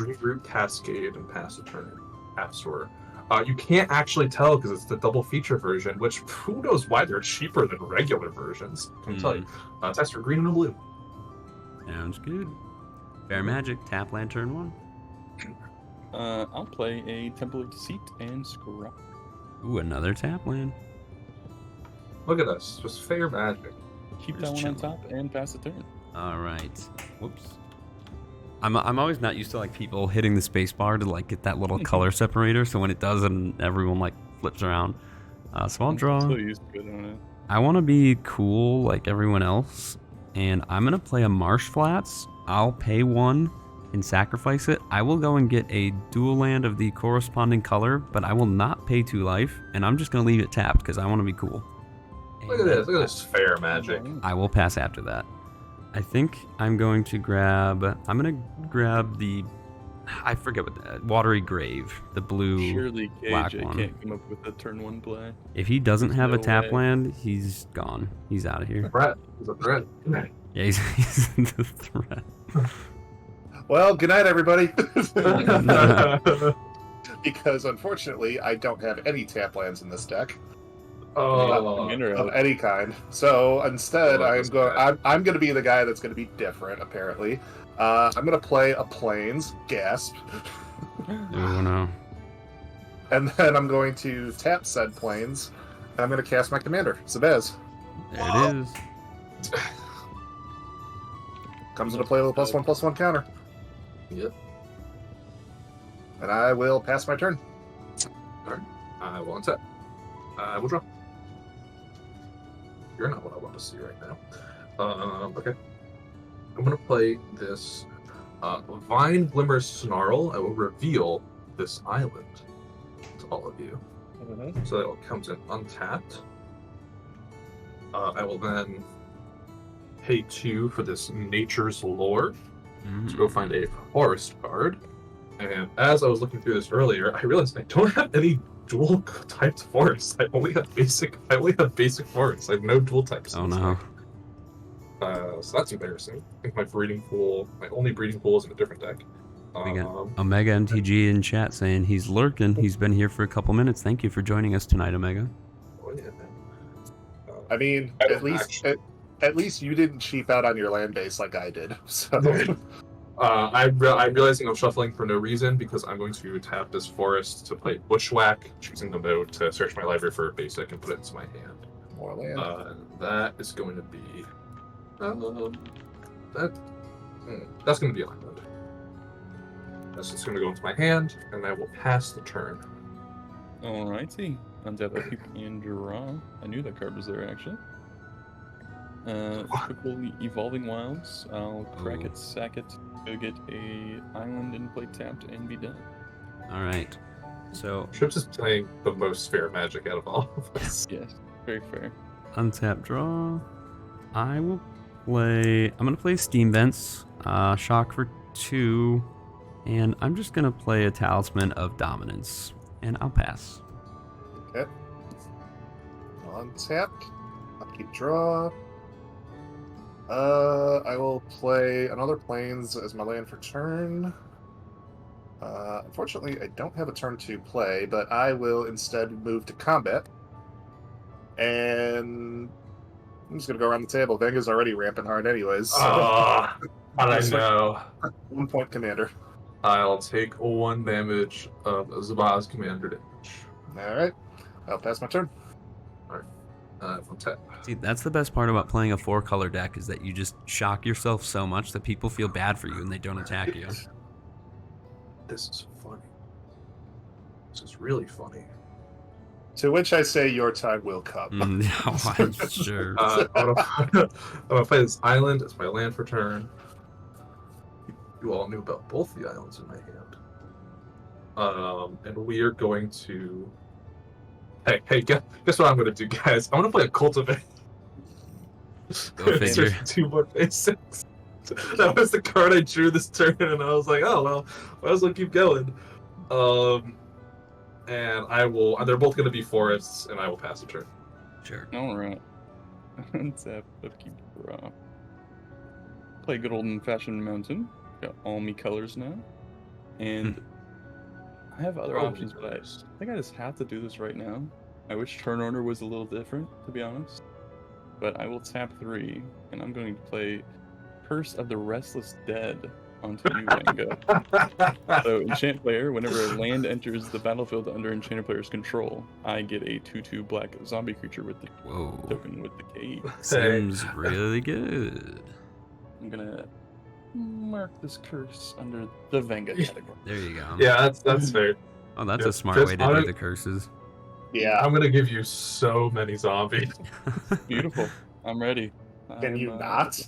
Dream Root, Cascade, and pass the turn. App Store. You can't actually tell because it's the double feature version, which who knows why they're cheaper than regular versions. I can tell you. Text for green and a blue. Sounds good. Fair Magic, tap land turn 1. I'll play a Temple of Deceit and Scrap. Ooh, another tap land. Look at us, just Fair Magic. Keep Just that one on chilling. top and pass the turn. All right. Whoops. I'm always not used to like people hitting the space bar to like get that little color separator. So when it does, and everyone like flips around. So I'll draw. I'm so used to it on it. I want to be cool like everyone else, and I'm gonna play a Marsh Flats. I'll pay 1 and sacrifice it. I will go and get a dual land of the corresponding color, but I will not pay 2 life, and I'm just gonna leave it tapped because I want to be cool. Look at this. Look at this Fair Magic. I will pass after that. I think I'm going to grab the, I forget what that, Watery Grave, the blue Surely black KJ one. can't come up with a turn 1 play. If he doesn't There's have a no tap way. land, he's gone. He's out of here. Threat. He's a threat. Yeah, he's the threat. Well, good night, everybody. Because unfortunately, I don't have any tap lands in this deck Oh, of any kind. So instead, I'm going to be the guy that's going to be different. Apparently, I'm going to play a Plains. Gasp. Oh no. And then I'm going to tap said Plains. And I'm going to cast my commander, Zabaz. There it is. Comes into play with a +1/+1 counter. Yep. And I will pass my turn. Alright. I will untap. I will draw. You're not what I want to see right now. Okay. I'm going to play this Vine Glimmer Snarl. I will reveal this island to all of you. So that it comes in untapped. I will then pay 2 for this Nature's Lore to go find a forest card. And as I was looking through this earlier, I realized I don't have any dual typed forests. I only have basic forests. I have no dual types. Oh no. So that's embarrassing. I think my only breeding pool is in a different deck. We got Omega MTG in chat saying he's lurking. He's been here for a couple minutes. Thank you for joining us tonight, Omega. Oh, yeah, man. I mean, at least you didn't cheap out on your land base like I did. So I'm realizing I'm shuffling for no reason because I'm going to tap this forest to play Bushwhack, choosing the mode to search my library for a basic and put it into my hand. more land. That is going to be that's going to be a land. That's just going to go into my hand, and I will pass the turn. Alrighty. Untap upkeep and draw. I knew that card was there, actually. Typical Evolving Wilds. I'll crack it, sack it, go get a island and play tapped and be done. All right. So Ttribs is playing the most fair Magic out of all of us. Yes, very fair. untap draw. I'm gonna play Steam Vents, shock for 2, and I'm just gonna play a Talisman of Dominance, and I'll pass. Okay. Untapped. Upkeep draw. I will play another Plains as my land for turn. Unfortunately, I don't have a turn to play, but I will instead move to combat. And I'm just going to go around the table. Vanga's already ramping hard anyways. So I know. 1 point commander. I'll take 1 damage of Zabaz commander damage. Alright. I'll pass my turn. From 10. See, that's the best part about playing a 4-color deck is that you just shock yourself so much that people feel bad for you and they don't attack you. This is funny. This is really funny. To which I say your time will come. No, I'm sure. I'm gonna play this island as my land for turn. You all knew about both the islands in my hand. And we are going to... Hey, guess what I'm going to do, guys? I'm going to play a Cultivate. Go figure. 2 more basics. That was the card I drew this turn, and I was like, oh, well, might as well keep going. And they're both going to be forests, and I will pass the turn. Sure. Alright. Untap upkeep draw. Play good old fashioned mountain. Got all me colors now. And I have other Oh, options, but I nice. think I just have to do this right now. I wish turn order was a little different, to be honest. But I will tap 3, and I'm going to play Curse of the Restless Dead onto you, Wenga. So, enchant player, whenever a land enters the battlefield under enchanted player's control, I get a 2/2 black zombie creature with the Whoa. token with the cave. Seems really good. I'm gonna mark this curse under the Venga category. There you go. Yeah, that's fair. Oh, that's Yeah, a smart just way to on do it- the curses. Yeah. I'm gonna give you so many zombies. Beautiful. I'm ready. Can you not?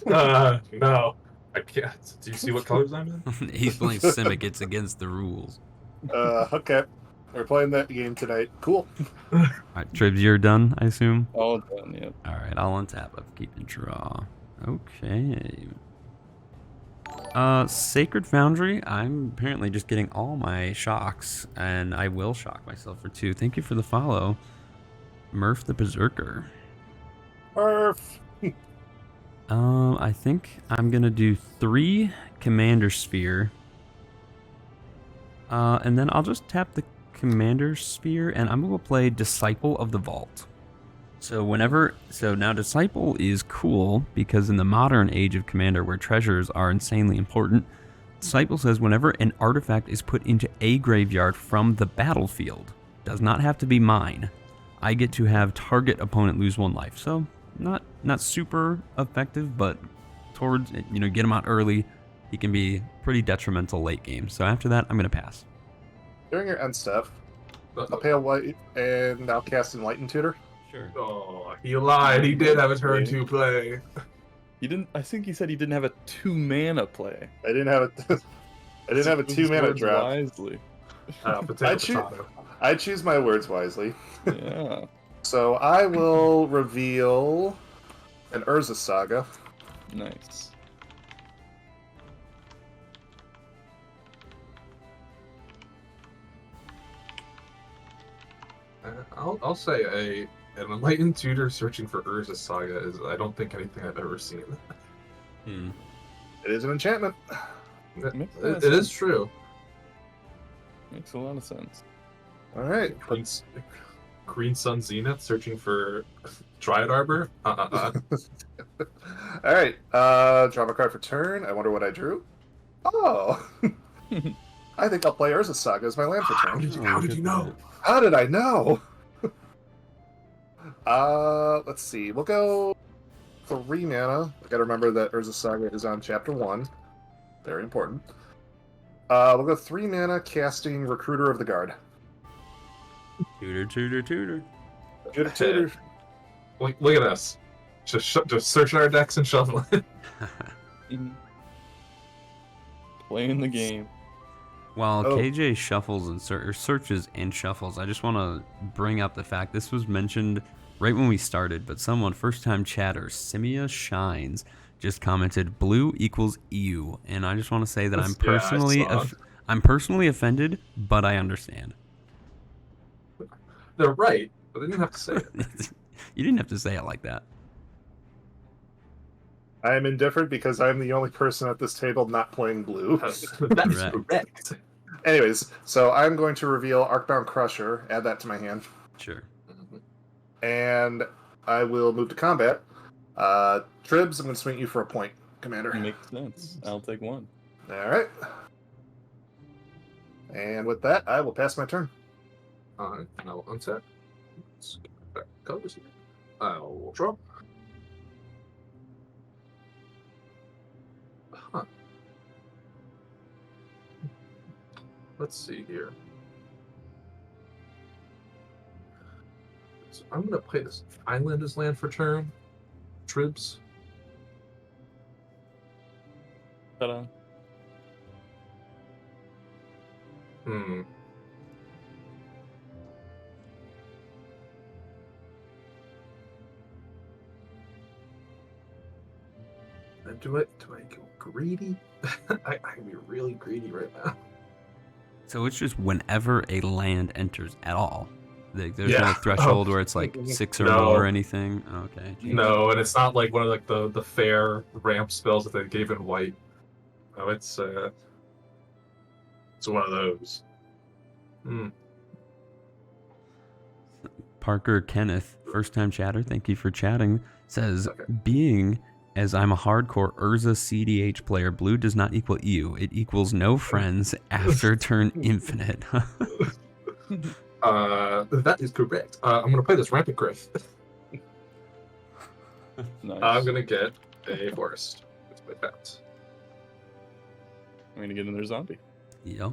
No, I can't. Do you see what colors I'm in? He's playing Simic. It's against the rules. Okay. We're playing that game tonight. Cool. All right, Ttribs, you're done, I assume? All done, yep. All right, I'll untap. I'll keep the draw. Okay. Sacred Foundry. I'm apparently just getting all my shocks, and I will shock myself for 2. Thank you for the follow, Murph the Berserker. Murph. I think I'm gonna do 3 Commander Sphere. And then I'll just tap the Commander Sphere, and I'm gonna play Disciple of the Vault. So now Disciple is cool because in the modern age of Commander, where treasures are insanely important, Disciple says whenever an artifact is put into a graveyard from the battlefield, does not have to be mine, I get to have target opponent lose 1 life. So not super effective, but towards, get him out early, he can be pretty detrimental late game. So after that, I'm gonna pass. During your end step, I'll pay a white and I'll cast Enlightened Tutor. Sure. Oh, he lied. He did have a turn 2 play. He didn't. I think he said he didn't have a 2 mana play. I didn't have a I didn't have a 2 mana Words drop. Wisely. Potato. I choose my words wisely. Yeah. So I will reveal an Urza Saga. Nice. I'll say an enlightened tutor searching for Urza Saga is I don't think anything I've ever seen. It is an enchantment. Makes a lot of It is sense. true. Makes a lot of sense. All right. Green Sun Zenith searching for Dryad Arbor. All right. Draw my card for turn. I wonder what I drew. Oh. I think I'll play Urza Saga as my land for turn. How did you know? How did I know? Let's see. We'll go 3 mana. I gotta remember that Urza Saga is on chapter 1. Very important. We'll go 3 mana, casting Recruiter of the Guard. Tutor. Tutor. Look at us. Just searching our decks and shuffling. Playing the game. While Oh. KJ shuffles and searches and shuffles, I just want to bring up the fact this was mentioned right when we started, but someone, first-time chatter, Simia Shines, just commented, blue equals EU, and I just want to say that I'm personally offended, but I understand. They're right, but they didn't have to say it. You didn't have to say it like that. I am indifferent because I'm the only person at this table not playing blue. That is Correct. correct. Anyways, so I'm going to reveal Arcbound Crusher, add that to my hand, Sure. and I will move to combat. Ttribs, I'm going to swing you for a point, Commander. Makes sense. I'll take 1. All right. And with that, I will pass my turn. Alright, and I'll untap. Let's get back to colors here. I'll draw. Huh. Let's see here. So I'm gonna play this island as land for turn. Ttribs. Ta-da. Do I go greedy? I can be really greedy right now. So it's just whenever a land enters at all. There's no Yeah. threshold where it's like 6 or No. more or anything. Okay. No, and it's not like one of like the fair ramp spells that they gave in white. No, it's It's one of those. Hmm. Parker Kenneth, first time chatter, thank you for chatting, says, Okay. being as I'm a hardcore Urza CDH player, blue does not equal EU. It equals no friends after turn infinite. That is correct. I'm going to play this Rampant Griff. Nice. I'm going to get a forest. That's my bet. I'm gonna get another zombie. Yep.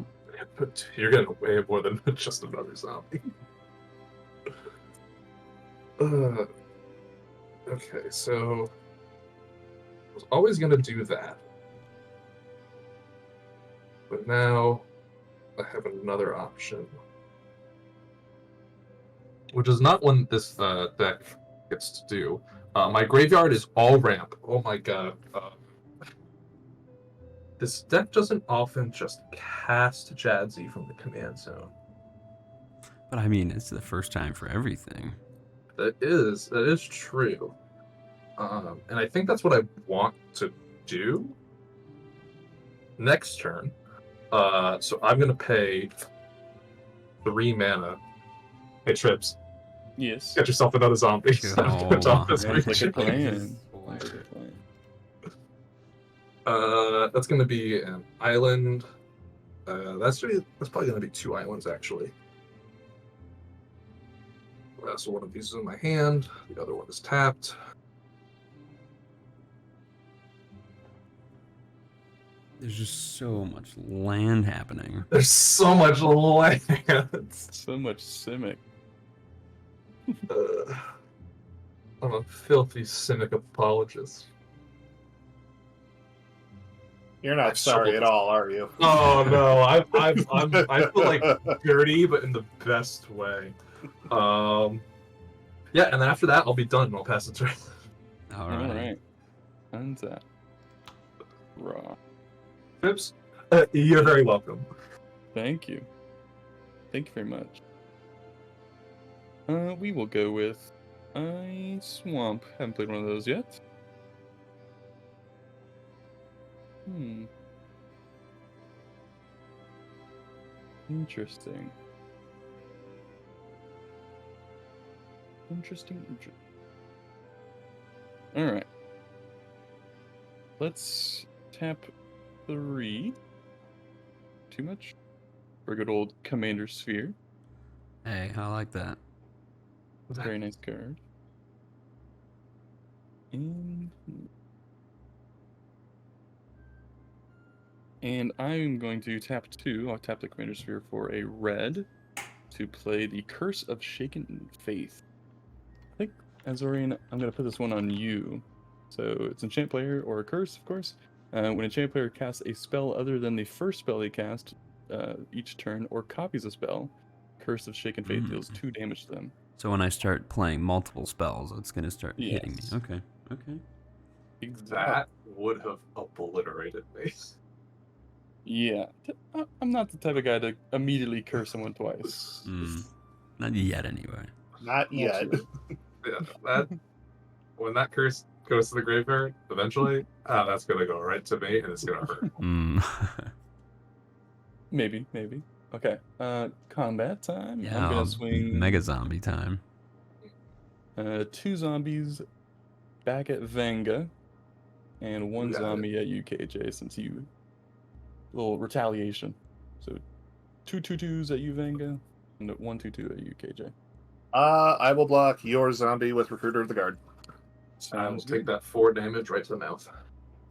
But you're getting way more than just another zombie. Okay, so I was always going to do that. But now I have another option. Which is not one this deck gets to do. My graveyard is all ramp. Oh my god. This deck doesn't often just cast Jadzi from the command zone. But I mean, it's the first time for everything. That is true. And I think that's what I want to do next turn. So I'm gonna pay 3 mana. Hey Ttribs, Yes. get yourself another zombie. Oh, Sounds like a plan. That's gonna be an island. That's probably gonna be 2 islands actually. So one of these is in my hand, the other one is tapped. There's just so much land happening. There's so much land. So much simic. I'm a filthy simic apologist. You're not sorry at all, are you? Oh no, I feel like dirty, but in the best way. Yeah, and then after that, I'll be done and I'll pass the turn. All right. Untap. Raw. Oops. You're very welcome. Thank you. Thank you very much. We will go with Ice Swamp. Haven't played one of those yet. Interesting. Interesting. Alright. Let's tap 3. Too much? For a good old Commander Sphere. Hey, I like that. Very nice card. And I'm going to tap 2. I'll tap the Commander Sphere for a red to play the Curse of Shaken Faith. I think, Azorian, I'm going to put this one on you. So it's enchant player or a curse, of course. When enchant player casts a spell other than the first spell they cast each turn or copies a spell, Curse of Shaken Faith deals 2 damage to them. So when I start playing multiple spells, it's going to start hitting me. Okay. That would have obliterated me. Yeah. I'm not the type of guy to immediately curse someone twice. Not yet, anyway. Not yet. Yeah, when that curse goes to the graveyard, eventually, that's gonna go right to me, and it's gonna hurt. Maybe. Okay. Combat time. Yeah, I'm gonna swing Mega Zombie time. 2 zombies back at Vanga, and 1 zombie at UKJ since you little retaliation. So 2 2/2s at you, Vanga, and 1 2/2 at UKJ. I will block your zombie with Recruiter of the Guard. I will take that 4 damage right to the mouth.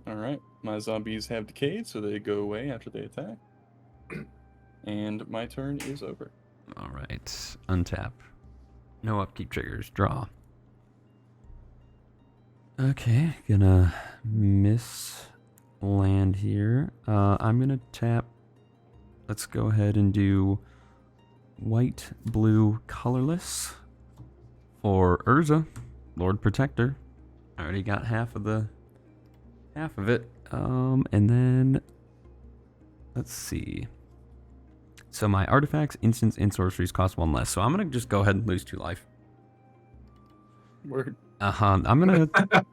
Alright. My zombies have decayed, so they go away after they attack. And my turn is over. Alright. Untap. No upkeep triggers. Draw. Okay. Gonna miss land here. I'm gonna tap. Let's go ahead and do white, blue, colorless for Urza, Lord Protector. I already got half of it. And then let's see. So my artifacts, instants, and sorceries cost 1 less. So I'm gonna just go ahead and lose 2 life. Word. I'm gonna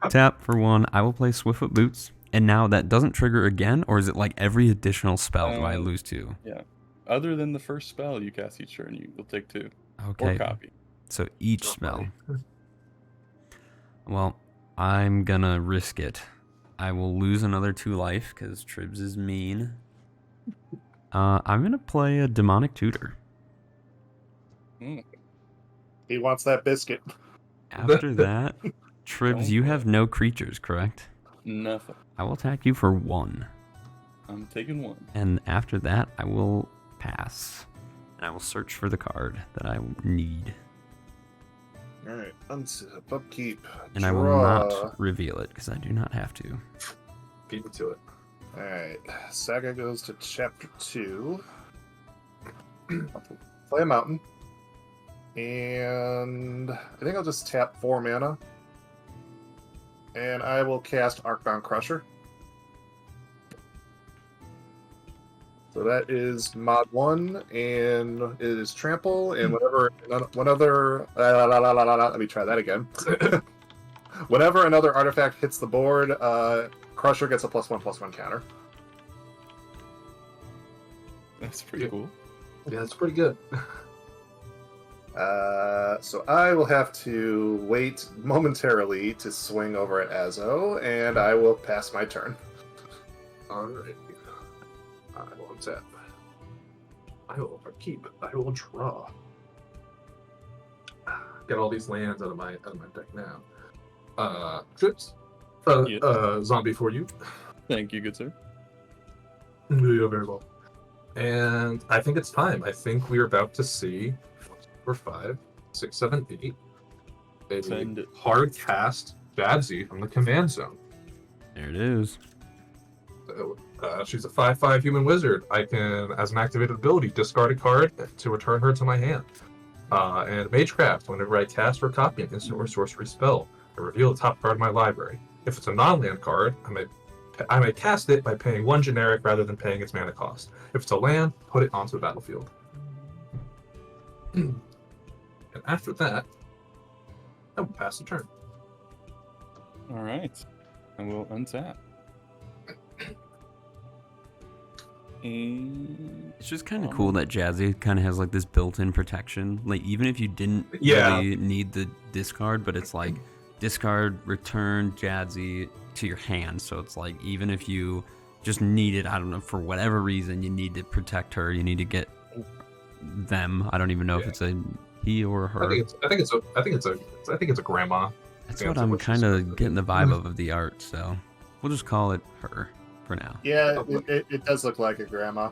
tap for 1. I will play Swiftfoot Boots. And now that doesn't trigger again, or is it like every additional spell do I lose 2? Yeah. other than the first spell you cast each turn, you'll take 2. Okay. Or copy. So each spell. Well, I'm gonna risk it. I will lose another 2 life because Ttribs is mean. I'm gonna play a demonic tutor. He wants that biscuit. After that, Ttribs, you have no creatures, correct? Nothing. I will attack you for 1. I'm taking 1. And after that, I will pass. And I will search for the card that I need. Alright, untap, upkeep. And I will not reveal it, because I do not have to. Beat me to it. Alright, Saga goes to chapter 2. Play a mountain. And I think I'll just tap 4 mana. And I will cast Arcbound Crusher. So that is mod 1, and it is trample, and one other. Let me try that again. Whenever another artifact hits the board, Crusher gets a +1/+1 counter. That's pretty cool. Yeah, that's pretty good. So I will have to wait momentarily to swing over at Azo, and I will pass my turn. Alright. I will untap. I will upkeep. I will draw. Get all these lands out of my deck now. Ttribs. Yes. Zombie for you. Thank you, good sir. Yeah, very well. And I think it's time. I think we're about to see 4, 5, 6, 7, 8. Send A it. hard cast Jadzi from the command zone. There it is. So, she's a 5/5 human wizard. I can, as an activated ability, discard a card to return her to my hand. And Magecraft, whenever I cast or copy an instant or sorcery spell, I reveal the top card of my library. If it's a non-land card, I may cast it by paying 1 generic rather than paying its mana cost. If it's a land, put it onto the battlefield. And after that, I will pass the turn. All right. I will untap. And It's just kind of cool that Jadzi kind of has like this built-in protection. Like even if you didn't Yeah. really need the discard, but it's like discard, return Jadzi to your hand. So it's like even if you just needed, I don't know, for whatever reason, you need to protect her, you need to get them. I don't even know if it's a he or her. I think it's a grandma. That's Yeah, what that's I'm what she's kind of supposed to getting be. the vibe of the art. So we'll just call it her for now. Yeah, it does look like a grandma.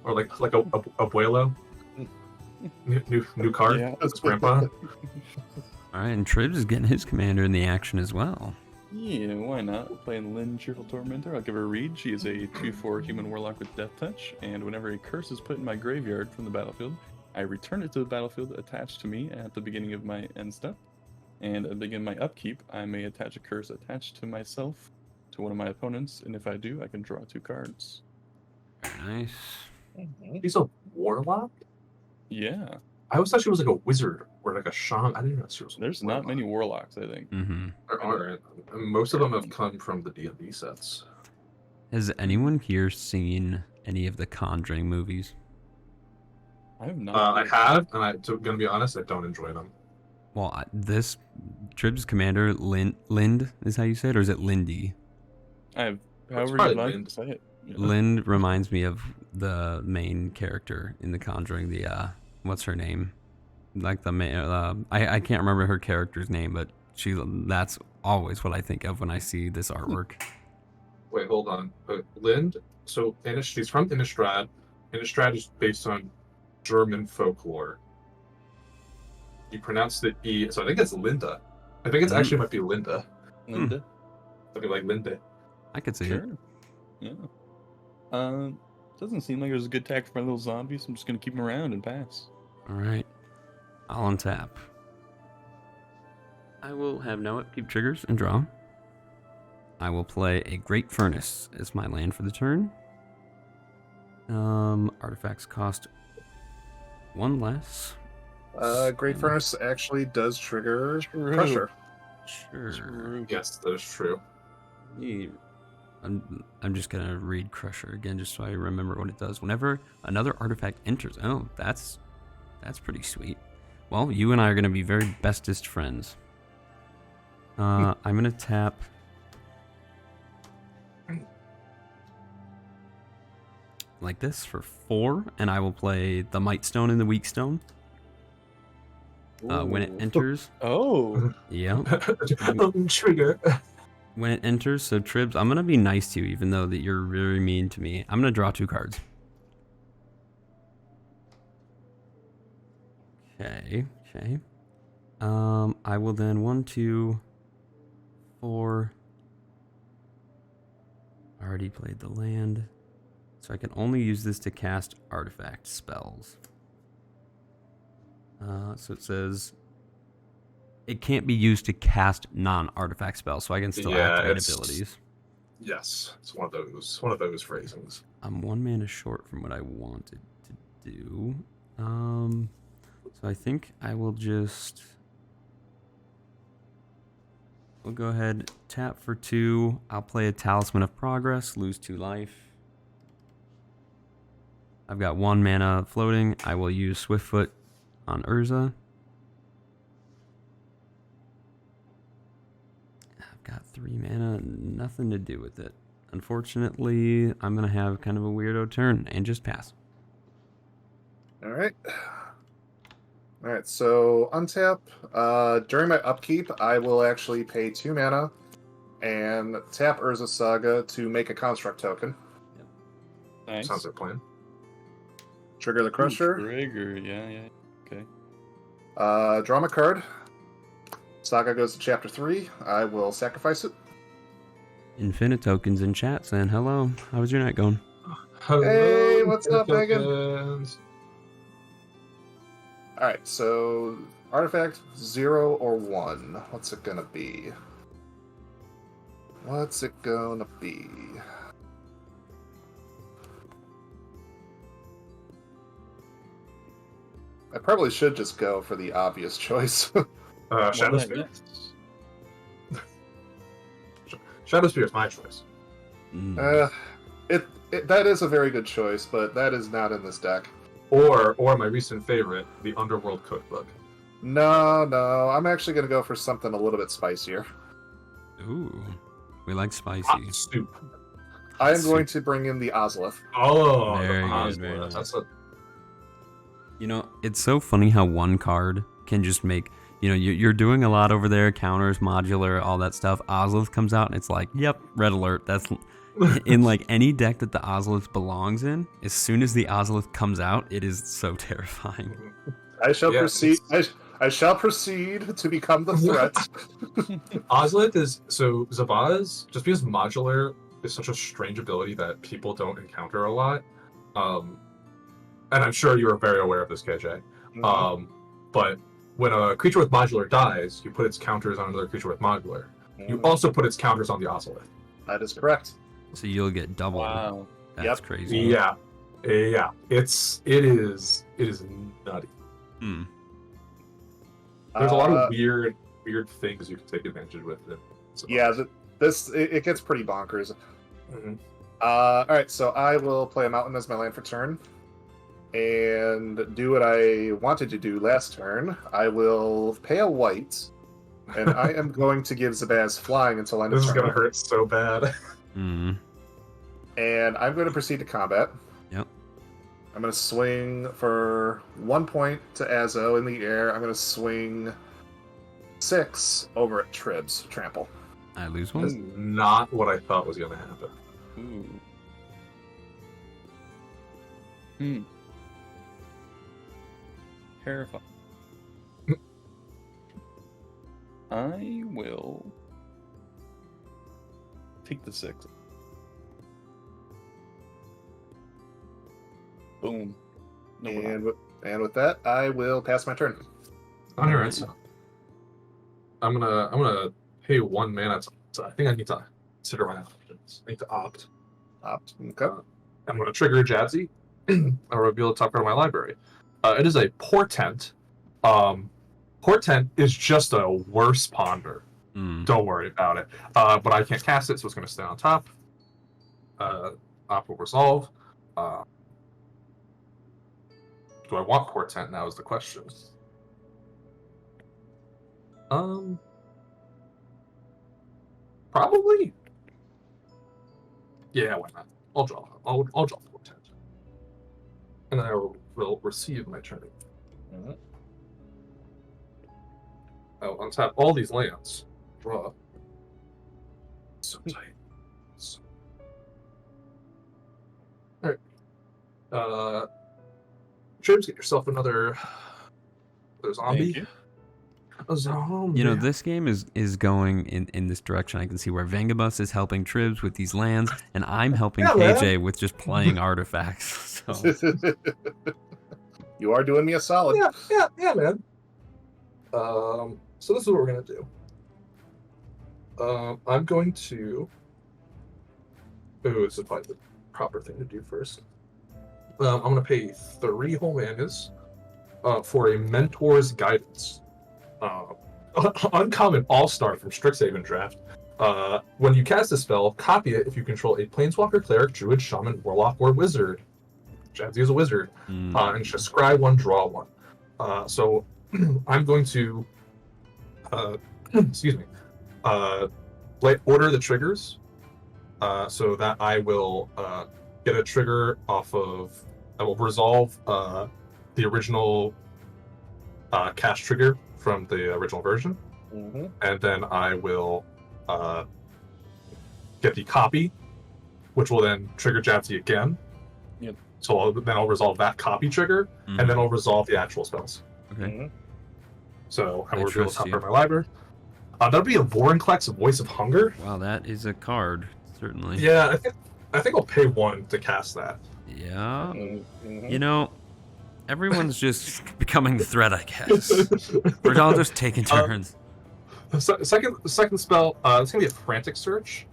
Or like a abuelo. New card. Yeah. It's grandpa. All right, and Ttribs is getting his commander in the action as well. yeah, why not? Playing Lynde, Cheerful Tormentor. I'll give her a read. She is a 2/4 human warlock with Death Touch, and whenever a curse is put in my graveyard from the battlefield, I return it to the battlefield attached to me at the beginning of my end step. And at the beginning of my upkeep, I may attach a curse attached to myself to one of my opponents, and if I do, I can draw 2 cards. Very nice. He's a warlock? Yeah, I always thought she was like a wizard or like a shaman. I didn't know she was a there's not many warlocks, I think. Mm-hmm. There aren't. Most of them have come from the D&D sets. Has anyone here seen any of the Conjuring movies? I have not. I have, and to gonna be honest, I don't enjoy them. Well, this Ttribs commander, Lynde is how you say it, or is it Lynde? I have. It's However you probably like Lynde. to say it. Yeah. Lynde reminds me of the main character in the Conjuring. The what's her name? Like the I can't remember her character's name, but that's always what I think of when I see this artwork. Wait, hold on. Lynde? So she's from Innistrad. Innistrad is based on German folklore. You pronounce the E, so I think it's Linda. I think it's actually might be Linda. Lynde? Something like Linde. I could see it. Sure. Yeah. Doesn't seem like there's a good tag for my little zombies. I'm just gonna keep them around and pass. All right, I'll untap. I will have no upkeep triggers and draw. I will play a Great Furnace as my land for the turn. Artifacts cost 1 less. Great Furnace actually does trigger Crusher. Sure. True. Yes, that is true. I'm just gonna read Crusher again just so I remember what it does. Whenever another artifact enters, oh, that's pretty sweet. Well, you and I are gonna be very bestest friends. I'm gonna tap. Like this for 4, and I will play the Might Stone and the Weak Stone. When it enters. Oh. Yeah. Trigger. When it enters, so Ttribs, I'm gonna be nice to you, even though that you're very mean to me. I'm gonna draw 2 cards. Okay. I will then 1, 2, 4. Already played the land. So I can only use this to cast artifact spells. So it says it can't be used to cast non-artifact spells, so I can still activate abilities. Yes, it's one of those phrasings. I'm 1 mana short from what I wanted to do. So I think I will just. We'll go ahead, tap for 2. I'll play a Talisman of Progress, lose 2 life. I've got 1 mana floating. I will use Swiftfoot on Urza. I've got 3 mana, nothing to do with it. Unfortunately, I'm going to have kind of a weirdo turn and just pass. Alright, so untap. During my upkeep, I will actually pay 2 mana and tap Urza Saga to make a construct token. Nice. Sounds like a plan. Trigger the Crusher. Trigger, yeah. Okay. Draw my card. Saga goes to chapter 3. I will sacrifice it. Infinite tokens in chat saying hello. How was your night going? Hello, Hey, what's up, tokens. Alright, so artifact 0 or 1. What's it gonna be? I probably should just go for the obvious choice. Shadowspear. Shadowspear is my choice. That is a very good choice, but that is not in this deck. Or my recent favorite, the Underworld Cookbook. No, I'm actually going to go for something a little bit spicier. Ooh, we like spicy. Hot soup. I am going to bring in the Ozolith. Oh, Very the good, Ozolith. very nice. That's a You know, it's so funny how one card can just make, you know, you're doing a lot over there, counters, modular, all that stuff. Ozolith comes out and it's like, yep, red alert. That's in like any deck that the Ozolith belongs in. As soon as the Ozolith comes out, it is so terrifying. I shall proceed. I shall proceed to become the threat. Ozolith is so Zabaz, just because modular is such a strange ability that people don't encounter a lot. And I'm sure you are very aware of this, KJ. But when a creature with modular dies, you put its counters on another creature with modular. You also put its counters on the Ozolith. That is correct. So you'll get double. Wow. That's crazy. Yeah. It is nutty. Hmm. There's a lot of weird things you can take advantage with it. Yeah, it gets pretty bonkers. Alright, so I will play a mountain as my land for turn. And do what I wanted to do last turn. I will pay a white, and I am going to give Zabaz flying until end of turn. This is going to hurt so bad. Mm. And I'm going to proceed to combat. Yep. I'm going to swing for 1 point to Azo in the air. I'm going to swing 6 over at Ttribs. Trample. I lose That's one. not what I thought was going to happen. Ooh. Terrifying. I will take the 6. Boom. No, And with that, I will pass my turn. All right. So I'm gonna pay 1 mana. I think I need to consider my options. I need to opt. Okay. I'm gonna trigger Jadzi. I'll reveal the top card of my library. It is a Portent. Portent is just a worse ponder. Don't worry about it. But I can't cast it, so it's going to stay on top. Op will resolve. Do I want Portent now is the question. Probably. Yeah, why not? I'll draw Portent. And then I will receive my turn. Mm-hmm. I'll untap all these lands. Draw. So tight. Alright. Ttribs, get yourself another zombie. Thank you. A zombie. You know, this game is going in this direction. I can see where Vangebus is helping Ttribs with these lands, and I'm helping KJ with just playing artifacts. So. You are doing me a solid. Yeah, man. So this is what we're gonna do. I'm going to. Oh, this is probably the proper thing to do first. I'm gonna pay 3 whole manas for a Mentor's Guidance. Uncommon All-Star from Strixhaven Draft. When you cast a spell, copy it if you control a Planeswalker, Cleric, Druid, Shaman, Warlock, or Wizard. Jadzi is a wizard. And just scry 1, draw 1. So I'm going to excuse me. Order the triggers so that I will get a trigger off of. I will resolve the original cast trigger from the original version, and then I will get the copy, which will then trigger Jadzi again. Yep. So I'll resolve that copy trigger, and then I'll resolve the actual spells. Okay. So I will reveal the top part of my library. That'll be a Vorinclex, Voice of Hunger. Wow, that is a card, certainly. Yeah, I think I'll pay 1 to cast that. Yeah. You know, everyone's just becoming the threat, I guess. We're all just taking turns. The second spell, it's gonna be a Frantic Search.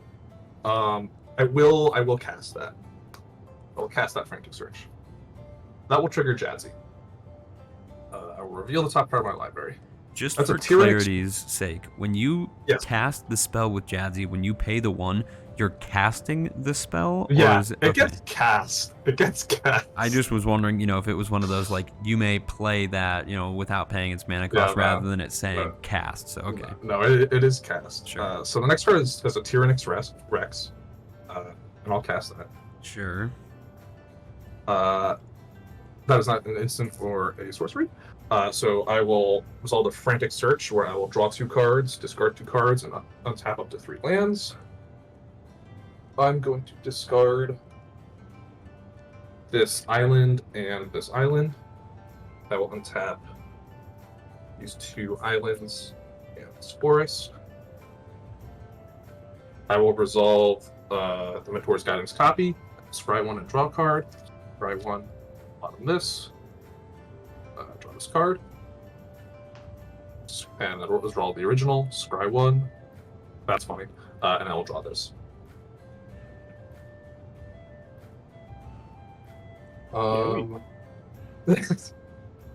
I will cast that. I will cast that Frantic Search. That will trigger Jadzi. I will reveal the top part of my library. Just That's for a Tyrannic... clarity's sake, when you cast the spell with Jadzi, when you pay the 1, you're casting the spell? Yeah, or is it gets cast. It gets cast. I just was wondering, if it was one of those, like, you may play that, without paying its mana cost rather than it saying cast. So, okay. No, it is cast. Sure. So the next card is a Tyrannix Rex. And I'll cast that. Sure. That is not an instant or a sorcery. So I will resolve the Frantic Search, where I will draw 2 cards, discard 2 cards, and untap up to 3 lands. I'm going to discard this island and this island. I will untap these 2 islands and Sporus. I will resolve the Mentor's Guidance copy, scry 1 and draw a card, scry 1, bottom this. Draw this card, and then resolve the original. Scry 1. That's funny, and I will draw this.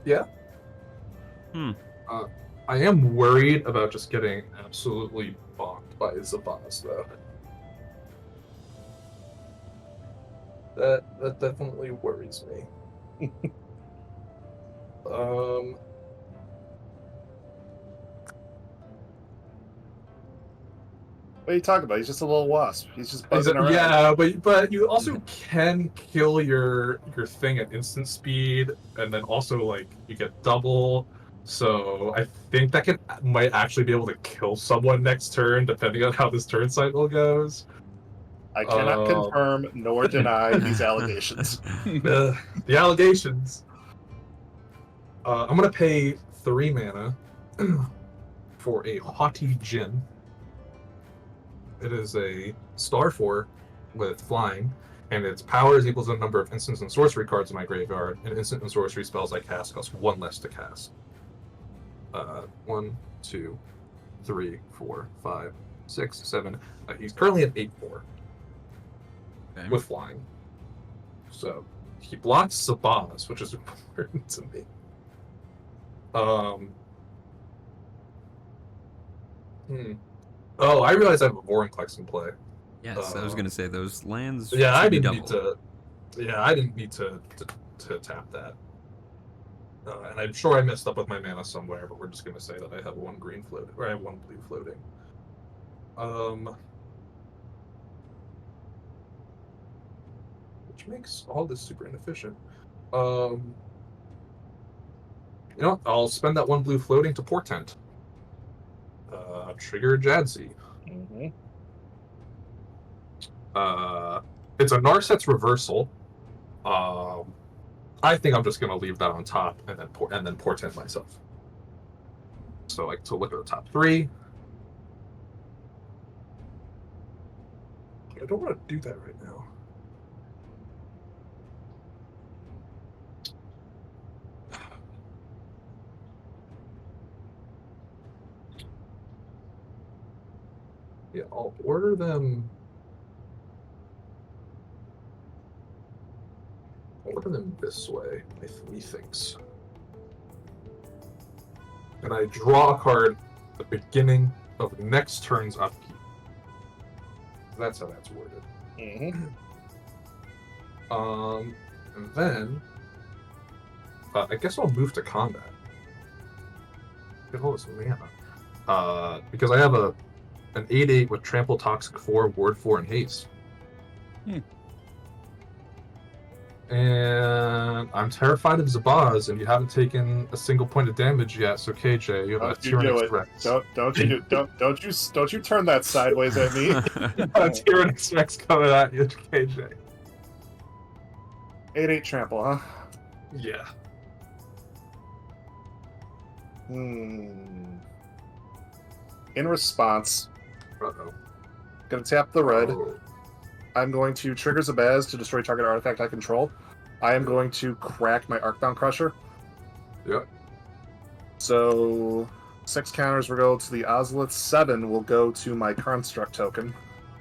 Yeah. I am worried about just getting absolutely bonked by Zabaz, though. That definitely worries me. What are you talking about? He's just a little wasp. He's just buzzing around. Yeah, but you also can kill your thing at instant speed, and then also like you get double. So I think that might actually be able to kill someone next turn, depending on how this turn cycle goes. I cannot confirm nor deny these allegations. The allegations. I'm gonna pay 3 mana for a Haughty Djinn. It is a star 4 with flying, and its power is equal to the number of instants and sorcery cards in my graveyard, and instant and sorcery spells I cast cost 1 less to cast. 1, 2, 3, 4, 5, 6, 7. He's currently at 8/4 with flying. So he blocks Zabaz, which is important to me. Oh, I realize I have a Vorinclex in play. Yes, I was gonna say those lands. Yeah, I should be didn't need double. to. Yeah, I didn't need to tap that. And I'm sure I messed up with my mana somewhere, but we're just gonna say that I have one green floating, or I have one blue floating. Which makes all this super inefficient. You know what? I'll spend that one blue floating to portent. Trigger Jadzi. Mm-hmm. It's a Narset's reversal. I think I'm just gonna leave that on top and then portent myself. So like to look at the top 3. I don't want to do that right now. Yeah, I'll order them. I'll order them this way, methinks. And I draw a card at the beginning of next turn's upkeep. That's how that's worded. Mm-hmm. And then I guess I'll move to combat. Get all this mana. Because I have an 8/8 with Trample, Toxic 4, Ward 4, and Haste. And I'm terrified of Zabaz, and you haven't taken a single point of damage yet. So KJ, you have a Tyrannix Rex. Don't you turn that sideways at me. A Tyrannix Rex coming at you, KJ. 8/8 trample, huh? Yeah. In response, Uh-oh. gonna tap the red. Oh. I'm going to trigger Zabaz to destroy target artifact I control. I am going to crack my Arcbound Crusher. Yep. So 6 counters will go to the Ozolith, 7 will go to my Construct token,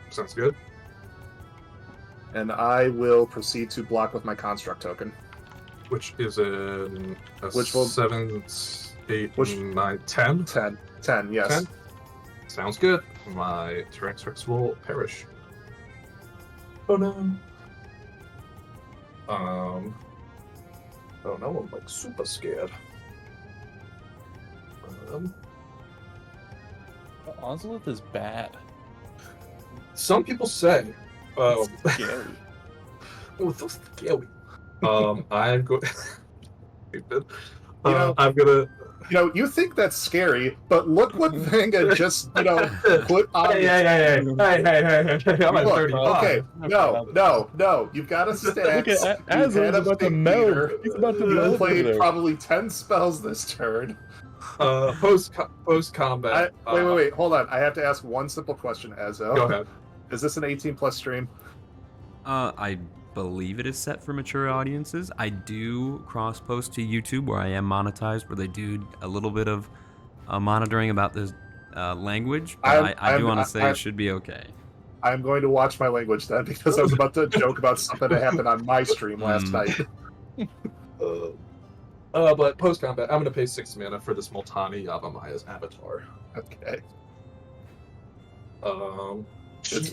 Sounds good. and I will proceed to block with my Construct token. Which is a Which will- 7, 8, Which- 9, 10? 10, yes. 10? Sounds good. My Tyrannix Rex will perish. Oh no. Oh no, I'm like super scared. Ozolith is bad. Some people say, It's scary. oh, those scary. I'm going. Stupid. You know- I'm gonna. You think that's scary, but look what Vanga just, put on. Hey! I'm at Look, 35. okay, no. You've got a stack. Look at Azul's about to melt. He's about to You melt over played there. probably 10 spells this turn. Post combat. Wait, hold on. I have to ask one simple question, Azo. Go ahead. Is this an 18+ stream? I believe it is set for mature audiences. I do cross post to YouTube where I am monetized, where they do a little bit of monitoring about the language. But I do want to say it should be okay. I'm going to watch my language then, because I was about to joke about something that happened on my stream last night. But post combat, I'm gonna pay 6 mana for this Multani Yavamaya's avatar. Okay. It's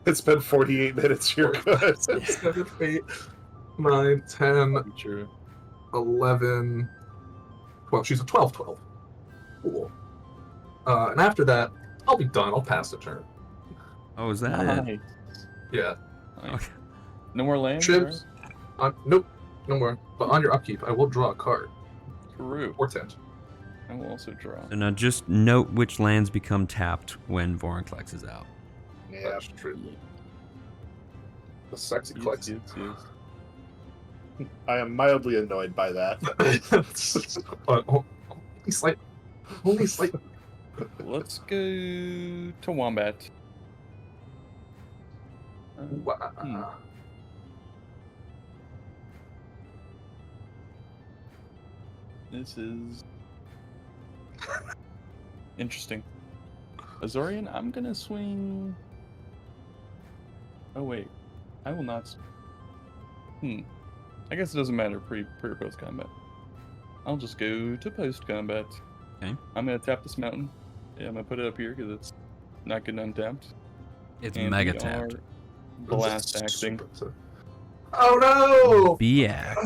It's been 48 minutes. You're good. 7, 8, 9, 10, True. 11, 12. She's a 12. Cool. And after that, I'll be done. I'll pass the turn. Oh, is that it? Nice. Yeah. Nice. Okay. No more lands? Ttribs. Nope. No more. But on your upkeep, I will draw a card. True. Portent. I will also draw. So now just note which lands become tapped when Vorinclex is out. Yeah. That's true. The sexy Yes, clicks. yes. I am mildly annoyed by that. But only slightly. Let's go to Wombat. Wow. This is interesting. Azorian, I'm gonna swing. Oh wait, I will not. I guess it doesn't matter pre or post combat. I'll just go to post combat. Okay. I'm gonna tap this mountain. Yeah, I'm gonna put it up here because it's not getting untapped. It's and mega we tapped. are blast axing. Oh no! B-act.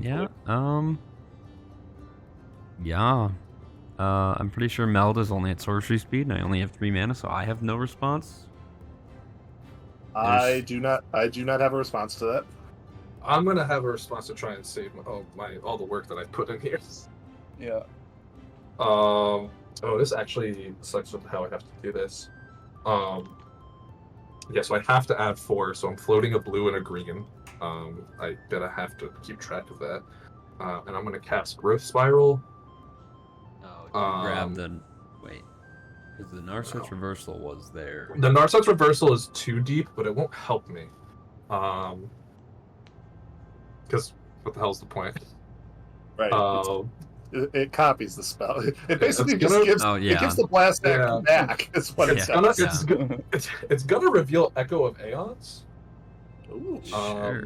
Yeah. Yeah. I'm pretty sure Melda's only at sorcery speed, and I only have 3 mana, so I have no response. I do not have a response to that. I'm gonna have a response to try and save all the work that I put in here. Yeah. Oh, this actually sucks with how I have to do this. Yeah, so I have to add 4, so I'm floating a blue and a green. I bet I have to keep track of that. And I'm gonna cast Growth Spiral. Oh, grab the... Wait. Because the Narset's Reversal was there. The Narset's Reversal is too deep, but it won't help me. Because what the hell's the point? Right. It copies the spell. It basically it's just gonna- gives Oh, it yeah. gives the blast act back. That's what Yeah. it's It's gonna reveal Echo of Aeons. Ooh. Sure.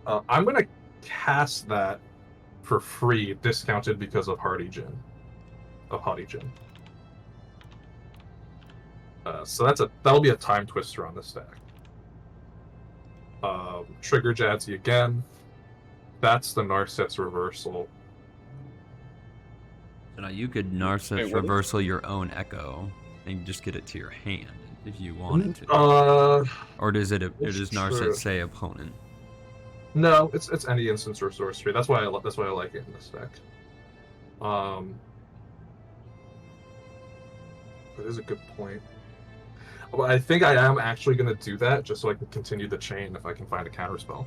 I'm gonna cast that for free, discounted because of Haughty Djinn. So that'll be a time twister on this stack. Trigger Jadzi again. That's the Narset's Reversal. So now you could Narset's what is- Reversal your own Echo and just get it to your hand if you wanted to. Or does it? It's Does Narset true. say opponent? No, it's any instance or sorcery. That's why I like it in this deck. That is a good point. Well, I think I am actually going to do that just so I can continue the chain if I can find a counterspell.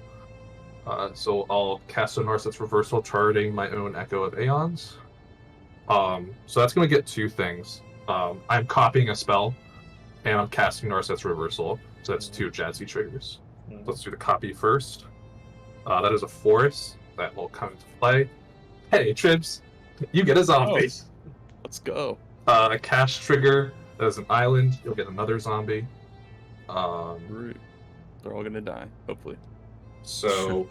So I'll cast a Narset's Reversal, targeting my own Echo of Aeons. So that's going to get 2 things. I'm copying a spell, and I'm casting Narset's Reversal. So that's 2 Jadzi triggers. Let's do the copy first. That is a forest that will come into play. Hey, Ttribs, you get a zombie. Let's go. A cast trigger, that is an island. You'll get another zombie. Right. They're all gonna die, hopefully. So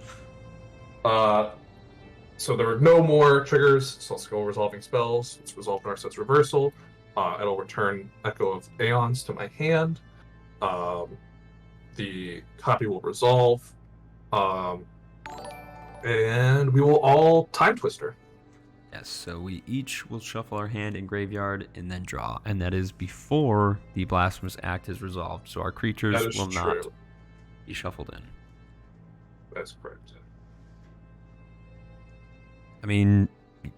there are no more triggers. So let's go resolving spells. Let's resolve Narset's Reversal. It'll return Echo of Aeons to my hand. The copy will resolve. And we will all Time Twister. Yes. So we each will shuffle our hand in graveyard and then draw, and that is before the Blasphemous Act is resolved. So our creatures That is will not true. be shuffled in. That's correct. I mean,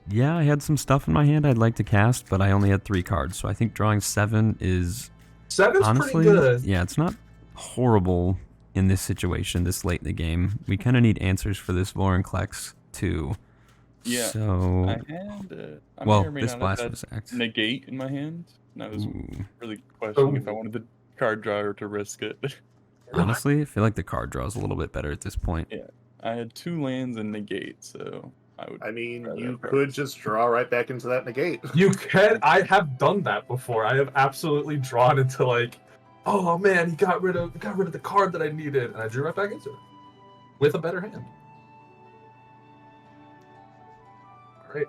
yeah, I had some stuff in my hand I'd like to cast, but I only had 3 cards, so I think drawing 7 is 7's honestly, pretty good. yeah, it's not horrible in this situation this late in the game. We kind of need answers for this Vorinclex too. Yeah. So, I had I well, may or may this not have had Blasphemous Act. negate in my hand, and I was Ooh. really questioning if I Ooh. wanted the card draw or to risk it. Honestly, I feel like the card draw is a little bit better at this point. Yeah. I had 2 lands and negate, so I mean, rather you have could cards. just draw right back into that negate. You can. I have done that before. I have absolutely drawn into like, oh man, he got rid of the card that I needed, and I drew right back into it with a better hand. All right.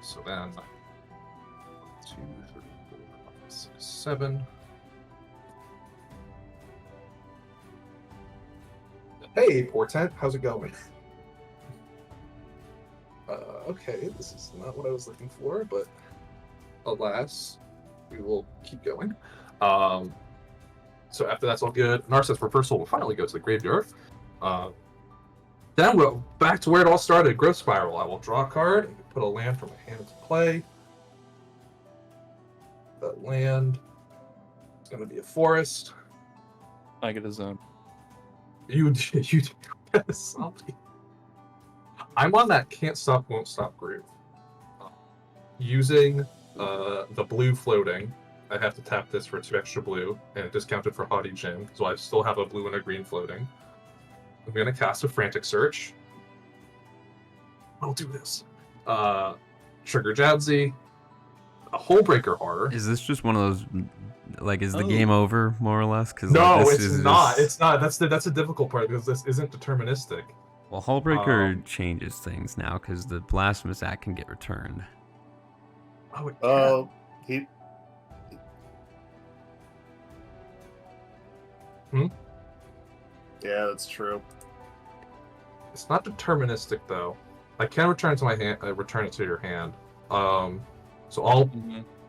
So then, 2, 3, 4, 5, 6, 7. Hey, Portent, how's it going? Okay, this is not what I was looking for, but alas, we will keep going. So after that's all good, Narset's Reversal will finally go to the graveyard. Then we're back to where it all started, Growth Spiral. I will draw a card and put a land from my hand into play. That land is going to be a forest. I get a zone. You get a zombie. I'm on that can't stop, won't stop groove. Using the blue floating, I have to tap this for 2 extra blue, and discount it for Haughty Djinn, so I still have a blue and a green floating. I'm going to cast a Frantic Search. I'll do this. Trigger Jadzi. A Hullbreaker Horror. Is this just one of those, like, is the Oh. game over, more or less? Cause, No, like, this it's is not. just- It's not. That's the difficult part, because this isn't deterministic. Well, Hullbreaker changes things now, because the Blasphemous Act can get returned. Oh, it Oh, he. Hmm? Yeah, that's true. It's not deterministic though. I can return it to my hand. Return it to your hand. So I'll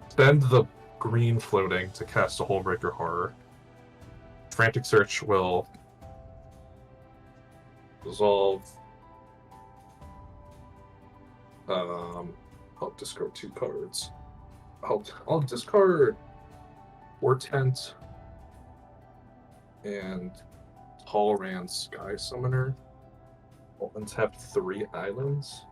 spend the green floating to cast a Hullbreaker Horror. Frantic Search will dissolve. I'll discard 2 cards. I'll discard Portent and Tallran Sky Summoner. I'll untap 3 islands.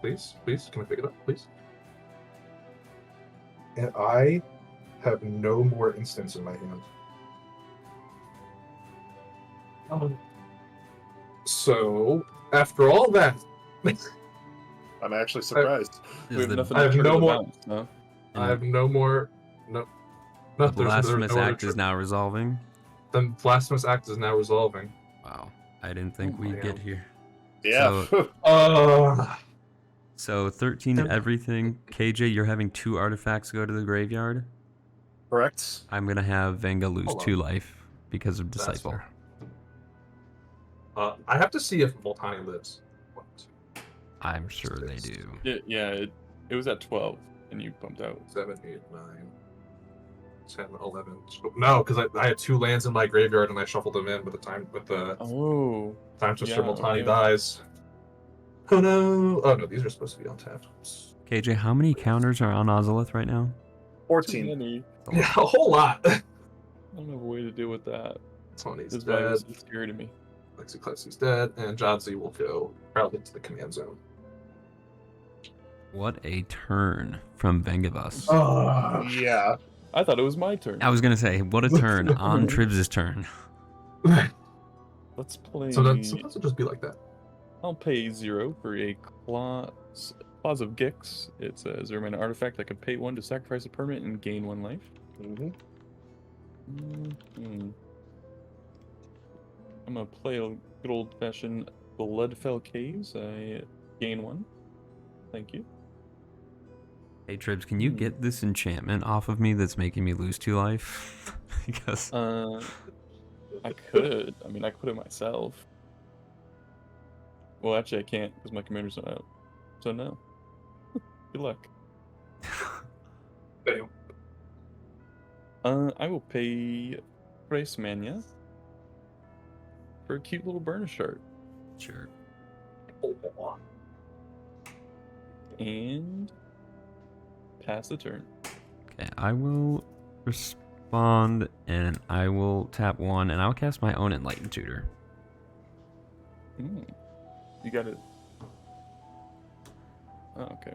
Please, can I pick it up, please? And I have no more instants in my hand. So, after all that, I'm actually surprised. We have nothing I to have turn no the more- balance, no? I have no more. No, The there's Blasphemous no Act is now resolving. The Blasphemous Act is now resolving. Wow. I didn't think Oh, we'd man. get here. Yeah. So 13 everything. KJ, you're having 2 artifacts go to the graveyard. Correct. I'm going to have Venga lose Hold on. 2 life because of That's Disciple. fair. I have to see if Voltani lives. I'm sure they do. It was at 12, and you bumped out. 7, 8, 9, 10, 11. No, because I had 2 lands in my graveyard and I shuffled them in with the time Oh. time to Yeah, Voltani okay. dies. Oh no! Oh no, these are supposed to be untapped. KJ, how many counters are on Ozolith right now? 14. Too many. Yeah, a whole lot. I don't have a way to deal with that. Tony's This is why it dead. was so scary to me. Lexiclexy's dead, and Jadzi will go probably to the command zone. What a turn from Vangebus. Oh, Yeah. I thought it was my turn. I was going to say, what a turn on Ttribs' turn. Let's play. sometimes it'll just be like that. I'll pay 0 for a Claws of Gix. It's a 0-mana artifact that can pay 1 to sacrifice a permanent and gain 1 life. Mm-hmm. I'm gonna play a good old-fashioned Bloodfell Caves. I gain 1. Thank you. Hey, Ttribs, can you get this enchantment off of me that's making me lose 2 life? Because I could. I mean, I could it myself. Well, actually, I can't because my commander's not out. So no. Good luck. Damn. I will pay Price Mania for a cute little burnish art. Sure. And pass the turn. Okay, I will respond, and I will tap 1, and I'll cast my own Enlightened Tutor. You got it. Oh, okay.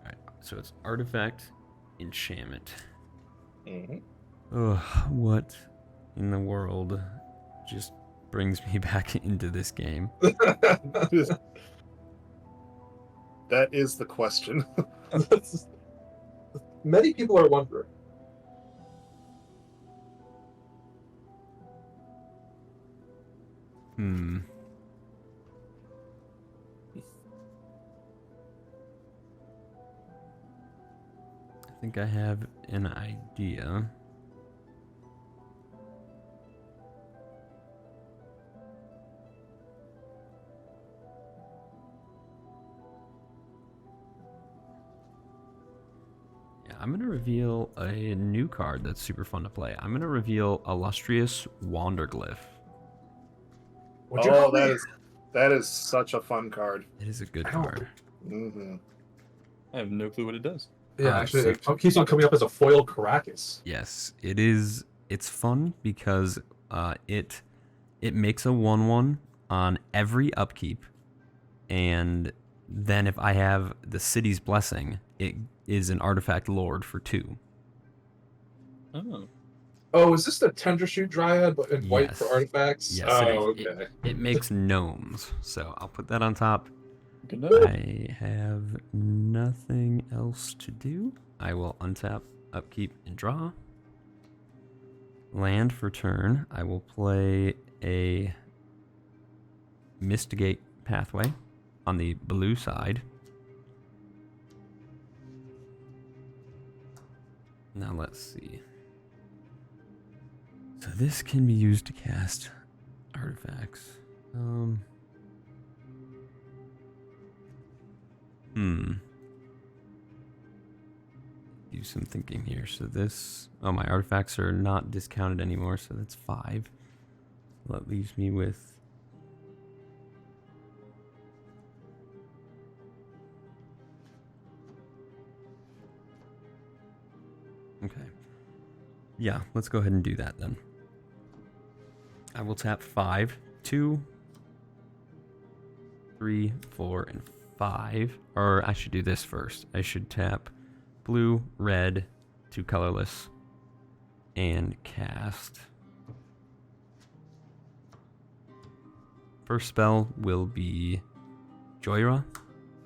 Alright, so it's Artifact, Enchantment. Mm-hmm. Ugh, what in the world just brings me back into this game? That is the question. Many people are wondering. I think I have an idea. Yeah, I'm going to reveal a new card that's super fun to play. I'm going to reveal Illustrious Wanderglyph. Oh, that is such a fun card. It is a good I don't- card. Mm-hmm. I have no clue what it does. Yeah, so- actually, it keeps on coming up as a foil Caracas. Yes, it is. It's fun because it makes a 1/1 on every upkeep, and then if I have the City's Blessing, it is an Artifact Lord for 2. Oh. Oh, is this the Tendershoot Dryad but in white for Yes. artifacts? Yes, Oh, it is. okay. It makes gnomes, so I'll put that on top. Good night. I have nothing else to do. I will untap, upkeep, and draw. Land for turn. I will play a Mistigate pathway on the blue side. Now let's see. So this can be used to cast artifacts. Do some thinking here. So this, oh, my artifacts are not discounted anymore, so that's 5. So that leaves me with okay. Yeah, let's go ahead and do that then. I will tap 5, 2, 3, 4, and 5. Or I should do this first. I should tap blue, red, 2 colorless, and cast. First spell will be Joyra,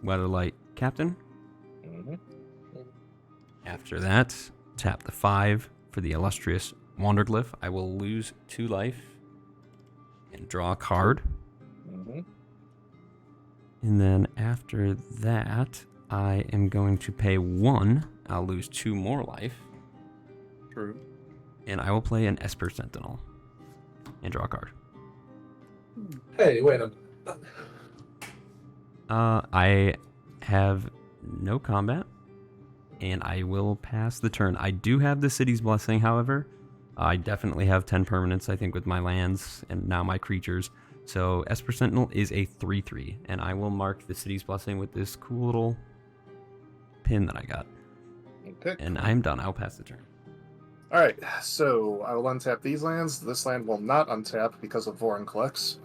Weatherlight Captain. After that, tap the 5 for the illustrious Wanderglyph. I will lose 2 life and draw a card. And then after that, I am going to pay 1. I'll lose 2 more life. True. And I will play an Esper Sentinel and draw a card. Hey, wait a minute. I have no combat, and I will pass the turn. I do have the City's Blessing, however. I definitely have 10 permanents, I think, with my lands and now my creatures. So Esper Sentinel is a 3/3, and I will mark the City's Blessing with this cool little pin that I got. Okay. And I'm done. I'll pass the turn. All right, so I will untap these lands. This land will not untap because of Vorinclex.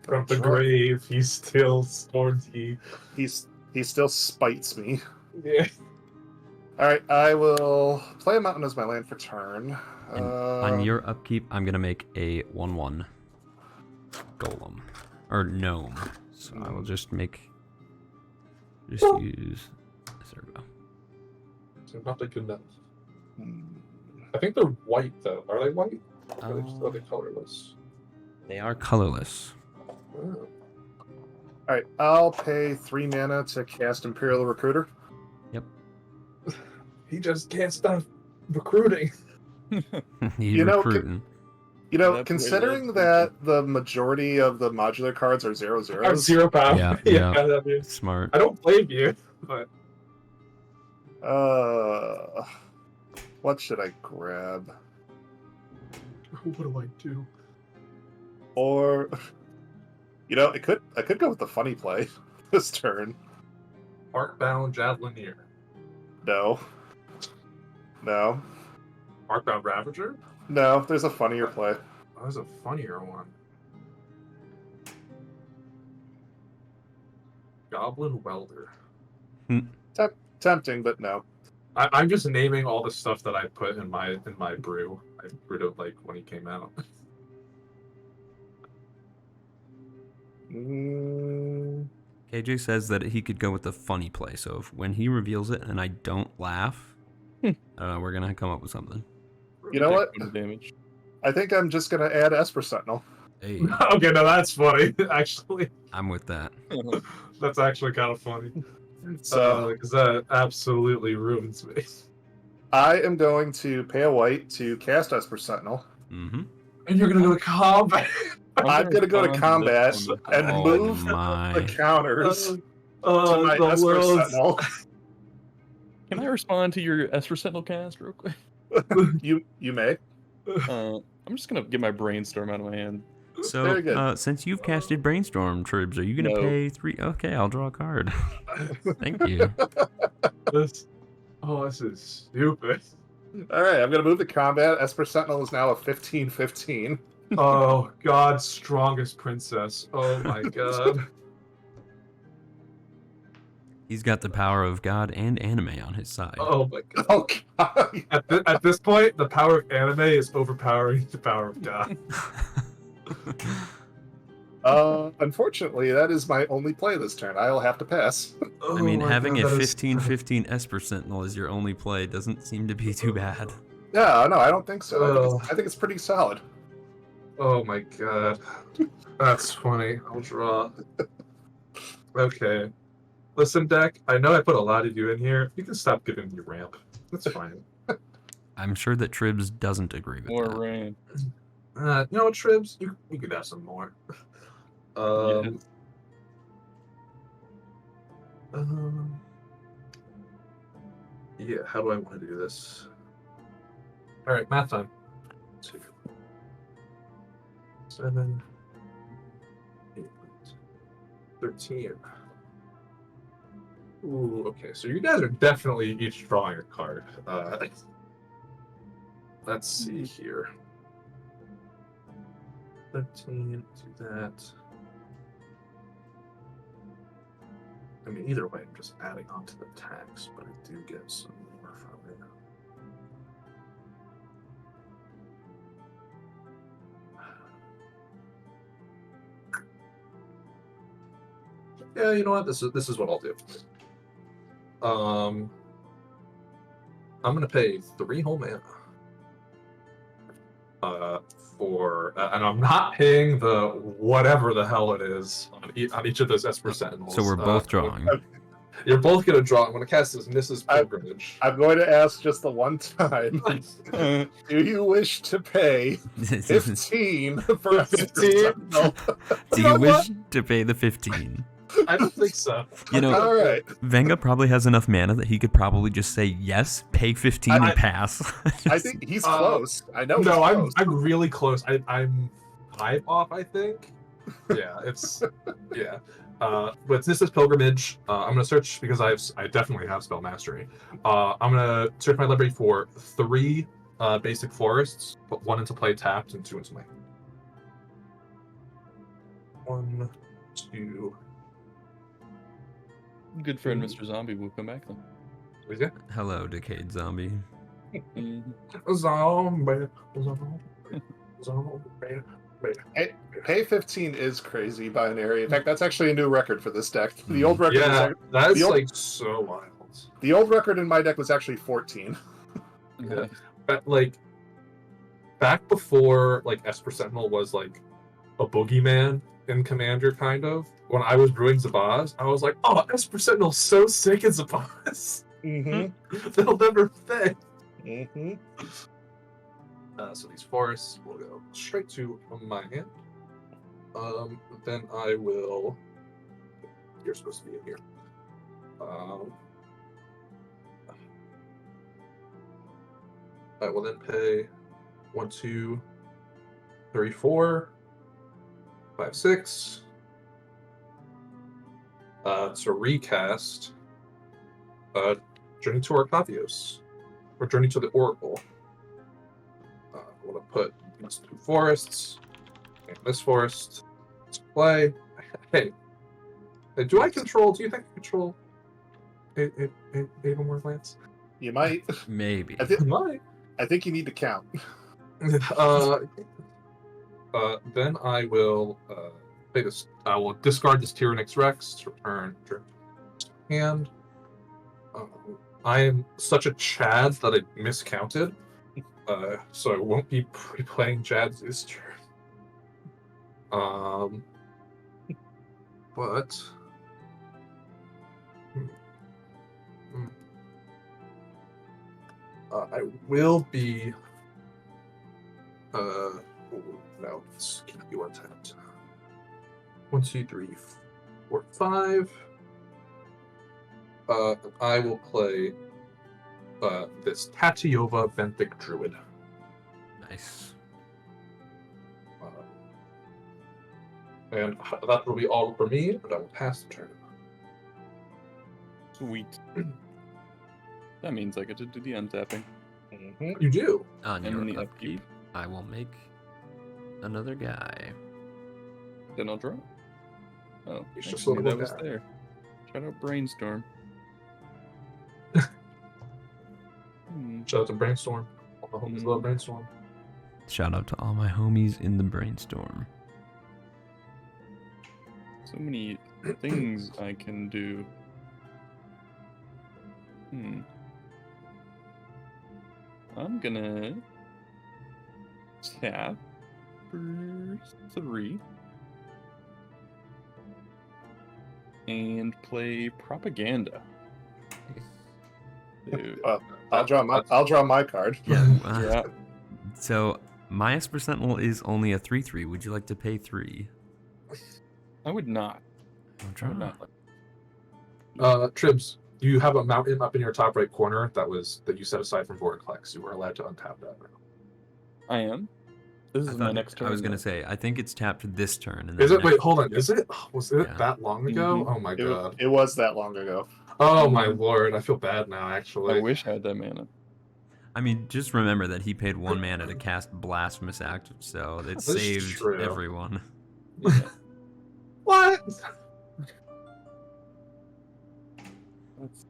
From the grave, he still scorns ye. He still spites me. Yeah. All right, I will play a mountain as my land for turn. And on your upkeep, I'm going to make a 1/1 golem. Or gnome. So I will just use... There we go. So not the good enough. I think they're white, though. Are they white? Or are they colorless? They are colorless. Oh. All right, I'll pay 3 mana to cast Imperial Recruiter. Yep. He just can't stop recruiting. He's You know, recruiting. Considering that the majority of the modular cards are 0/0s. I have 0 power. Yeah. That means Smart. I don't blame you, but What should I grab? what do I do? Or, I could go with the funny play this turn. Arcbound Javelineer. No. Arcbound Ravager? No, there's a funnier play. Oh, there's a funnier one. Goblin Welder. Tempting, but no. I'm just naming all the stuff that I put in my brew. I brewed it like when he came out. KJ says that he could go with the funny play. So when he reveals it and I don't laugh, we're going to come up with something. You know what? Damage. I think I'm just going to add Esper Sentinel. Hey, Okay, no, that's funny. Actually, I'm with that. that's actually kind of funny. So Because that absolutely ruins me. I am going to pay a white to cast Esper Sentinel. Mm-hmm. And you're gonna go to combat. I'm going to go to combat and Oh move my. the counters to my the Esper world's- Sentinel. Can I respond to your Esper Sentinel cast real quick? You may. I'm just gonna get my brainstorm out of my hand. Very So, good. since you've casted Brainstorm, Ttribs, are you going to No. pay 3? Okay, I'll draw a card. Thank you. This is stupid. All right, I'm going to move to combat. Esper Sentinel is now a 15/15. Oh, God's strongest princess. Oh my God. He's got the power of God and anime on his side. Oh my God. Oh, God. At this point, the power of anime is overpowering the power of God. Unfortunately, that is my only play this turn. I'll have to pass. I mean, Oh my having God, a that is- 15/15 Esper Sentinel as your only play doesn't seem to be too bad. No, I don't think so. Oh. I think it's pretty solid. Oh my god. That's funny. I'll draw. Okay. Listen, deck, I know I put a lot of you in here. You can stop giving me ramp. That's fine. I'm sure that Ttribs doesn't agree with More that. rain. You know what, Ttribs? You could have some more. Yes. Yeah, how do I want to do this? Alright, math time. 2, 7, 8, 13. Ooh, okay, so you guys are definitely each drawing a card. Let's see here. 13, do that. I mean, either way, I'm just adding on to the tax, but I do get some more from it. Yeah, you know what? This is what I'll do. I'm gonna pay 3 whole mana. And I'm not paying the whatever the hell it is on each of those Esper Sentinels. So we're both drawing. You're both gonna draw. I'm gonna cast this Mrs. Pilgrimage. I'm going to ask just the one time. Do you wish to pay 15 for a 15? No. Do you wish to pay the 15? I don't think so. You know, All right. Venga probably has enough mana that he could probably just say yes, pay 15 and pass. I think he's close. I know. No, he's close. I'm really close. I'm 5 off, I think. Yeah, it's yeah. But this is Pilgrimage. I'm gonna search because I definitely have spell mastery. I'm gonna search my library for 3 basic forests, put 1 into play tapped and 2 into my 1, 2. Good friend, Mr. Zombie, will come back then. What is it? Hello, Decayed Zombie. Zombie. Pay 15 is crazy binary. In fact, that's actually a new record for this deck. The old record Yeah, was that's like so wild. the old record in my deck was actually 14. Yeah. But like back before like Esper Sentinel was like a boogeyman in Commander, kind of. When I was brewing Zabaz, I was like, "Oh, Esper Sentinel's so sick in Zabaz. They'll never fail." So these forests will go straight to my hand. Then I will. You're supposed to be in here. I will then pay 1, 2, 3, 4, 5, 6. To recast Journey to Arcavios, or Journey to the Oracle. I'm going to put these 2 forests and this forest to play. Hey, do I control? Do you think I control even more lands? You might. Maybe. I think you need to count. Then I will play this. I will discard this Tyrannix Rex to return hand. I am such a Chad that I miscounted, so I won't be playing Jadzi this turn. But I will be. No, let's keep you untapped. 1, 2, 3, 4, 5. I will play this Tatiova Benthic Druid. Nice. And that will be all for me, and I will pass the turn. Sweet. That means I get to do the untapping. You do. On And your the upkeep, I will make another guy. Then I'll draw. Oh, It's just actually, a that little was guy. there. Shout out Brainstorm. Shout out to Brainstorm. All the homies love Brainstorm. Shout out to all my homies in the brainstorm. So many things I can do. I'm gonna tap for 3. And play Propaganda. Dude. I'll draw my card. Yeah. Yeah. So my Esper Sentinel is only a 3/3. Would you like to pay 3? I would not. I'm I trying would not. not. Tribs, you have a mountain up in your top right corner that you set aside from Vortex. You were allowed to untap that. I am. This is my next turn. I was gonna say, I think it's tapped this turn. And Is then it? Wait, hold on. Is it? Was it Yeah. that long ago? Mhm. Oh my god. It was that long ago. Oh my lord. I feel bad now, actually. I wish I had that mana. I mean, just remember that he paid 1 mana to cast Blasphemous Act, so it That's saved true. everyone. Yeah. What? That's...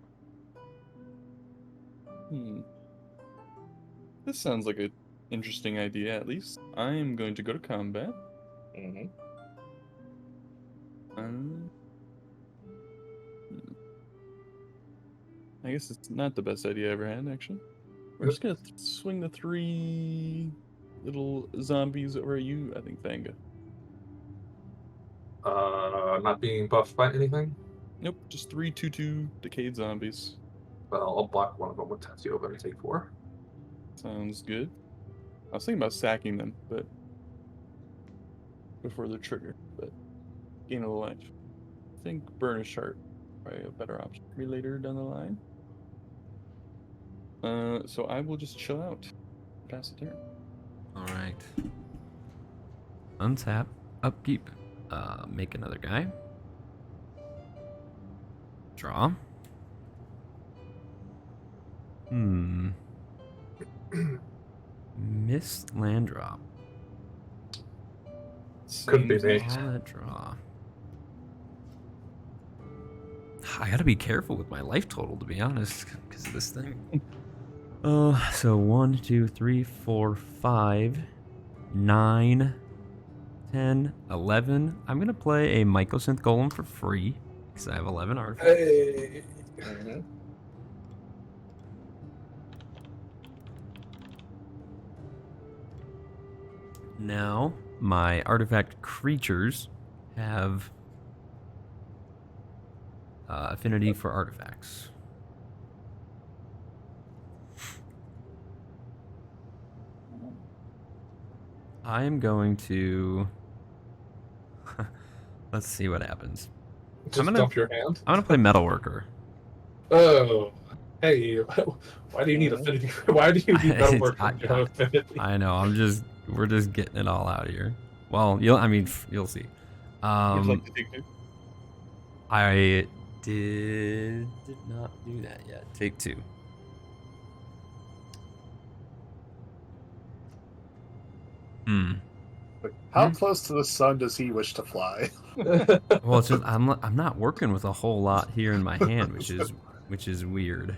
This sounds like an interesting idea, at least. I am going to go to combat. Mm-hmm. I guess it's not the best idea I ever had, actually. We're just gonna swing the 3 little zombies over at you, I think, Vanga. Not being buffed by anything? Nope, just 3 2/2 decayed zombies. Well, I'll block one of them with Tetsuo and take 4. Sounds good. I was thinking about sacking them, but before the trigger, but gain a life. I think Burnish Chart probably a better option for me later down the line. So I will just chill out. Pass the turn. Alright. Untap, upkeep, make another guy. Draw. Missed land drop. Could be me. All that draw. I gotta be careful with my life total, to be honest, because of this thing. So 1, 2, 3, 4, 5, 9, 10, 11. I'm gonna play a Mycosynth Golem for free because I have 11 artifacts. Hey. Mm-hmm. Now my artifact creatures have affinity for artifacts. I am going to let's see what happens. Just dump your hand? I'm gonna play Metalworker. Oh. Hey, why do you need affinity? Why do you need Metalwork when you have affinity? I know, we're just getting it all out here. Well, you'll see. You'd like to take 2? I did not do that yet. Take 2. How close to the sun does he wish to fly? Well, it's just I'm not working with a whole lot here in my hand, which is weird.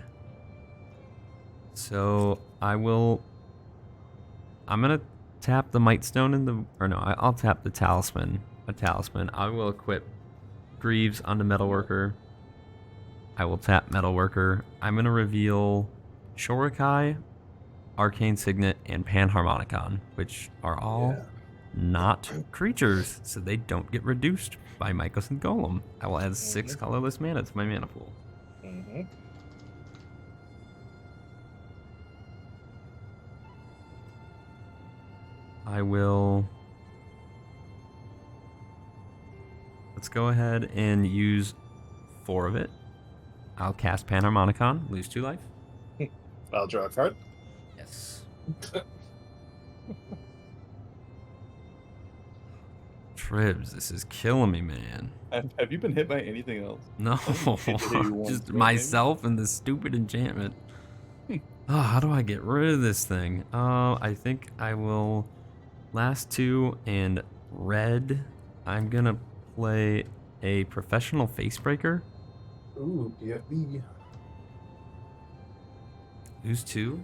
So I'm gonna tap the Mightstone I'll tap the Talisman. A Talisman. I will equip Greaves onto Metalworker. I will tap Metalworker. I'm gonna reveal Shorikai, Arcane Signet, and Panharmonicon, which are all not creatures, so they don't get reduced by Mycosynth Golem. I will add 6 colorless mana to my mana pool. Mm-hmm. I will... Let's go ahead and use 4 of it. I'll cast Panharmonicon, lose 2 life. I'll draw a card. Yes. Ttribs, this is killing me, man. Have you been hit by anything else? No, once, just right, myself and this stupid enchantment. Oh, how do I get rid of this thing? I think I will last 2 and red. I'm gonna play a Professional Facebreaker. Ooh, yeah, me. Lose 2.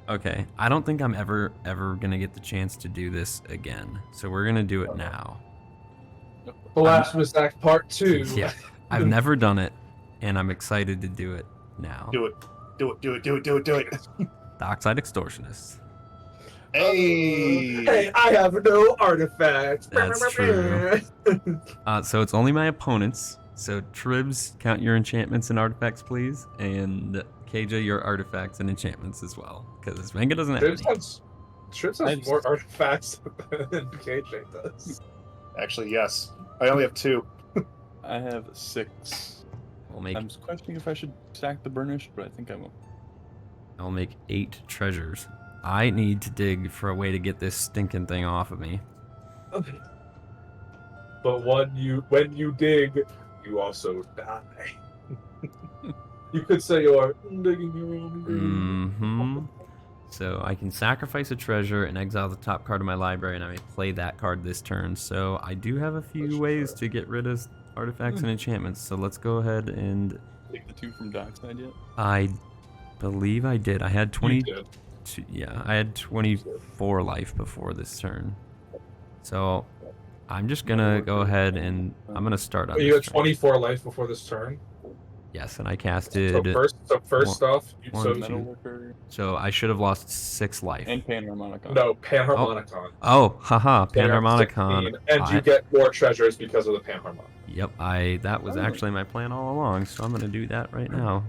Okay, I don't think I'm ever gonna get the chance to do this again. So we're gonna do it now. Blasphemous Act Part 2. Yeah, I've never done it, and I'm excited to do it now. Do it. Do it. Do it. Do it. Do it. Do it. Dockside Extortionist. Hey! Hey, I have no artifacts. That's true. So it's only my opponents. So Ttribs, count your enchantments and artifacts, please. And KJ, your artifacts and enchantments as well. Because Venga doesn't have any. Trips has more artifacts than KJ does. Actually, yes. I only have 2. I have 6. We'll make, I'm questioning if I should stack the burnished, but I think I won't. I'll make 8 treasures. I need to dig for a way to get this stinking thing off of me. Okay. But when you dig, you also die. You could say you're digging your own grave. Mm-hmm. So I can sacrifice a treasure and exile the top card of my library, and I may play that card this turn. So I do have a few ways to get rid of artifacts and enchantments. So let's go ahead and... Take the 2 from Dockside yet? I believe I did. I had 20... You did. Yeah, I had 24 life before this turn. So I'm just gonna go ahead and I'm gonna start on. You had this turn. 24 life before this turn. Yes, and I casted. So first off, so I should have lost 6 life. And Panharmonicon. No, Panharmonicon. Oh, haha, Panharmonicon. And you get more treasures because of the Panharmonicon. Yep, that was actually my plan all along. So I'm gonna do that right now.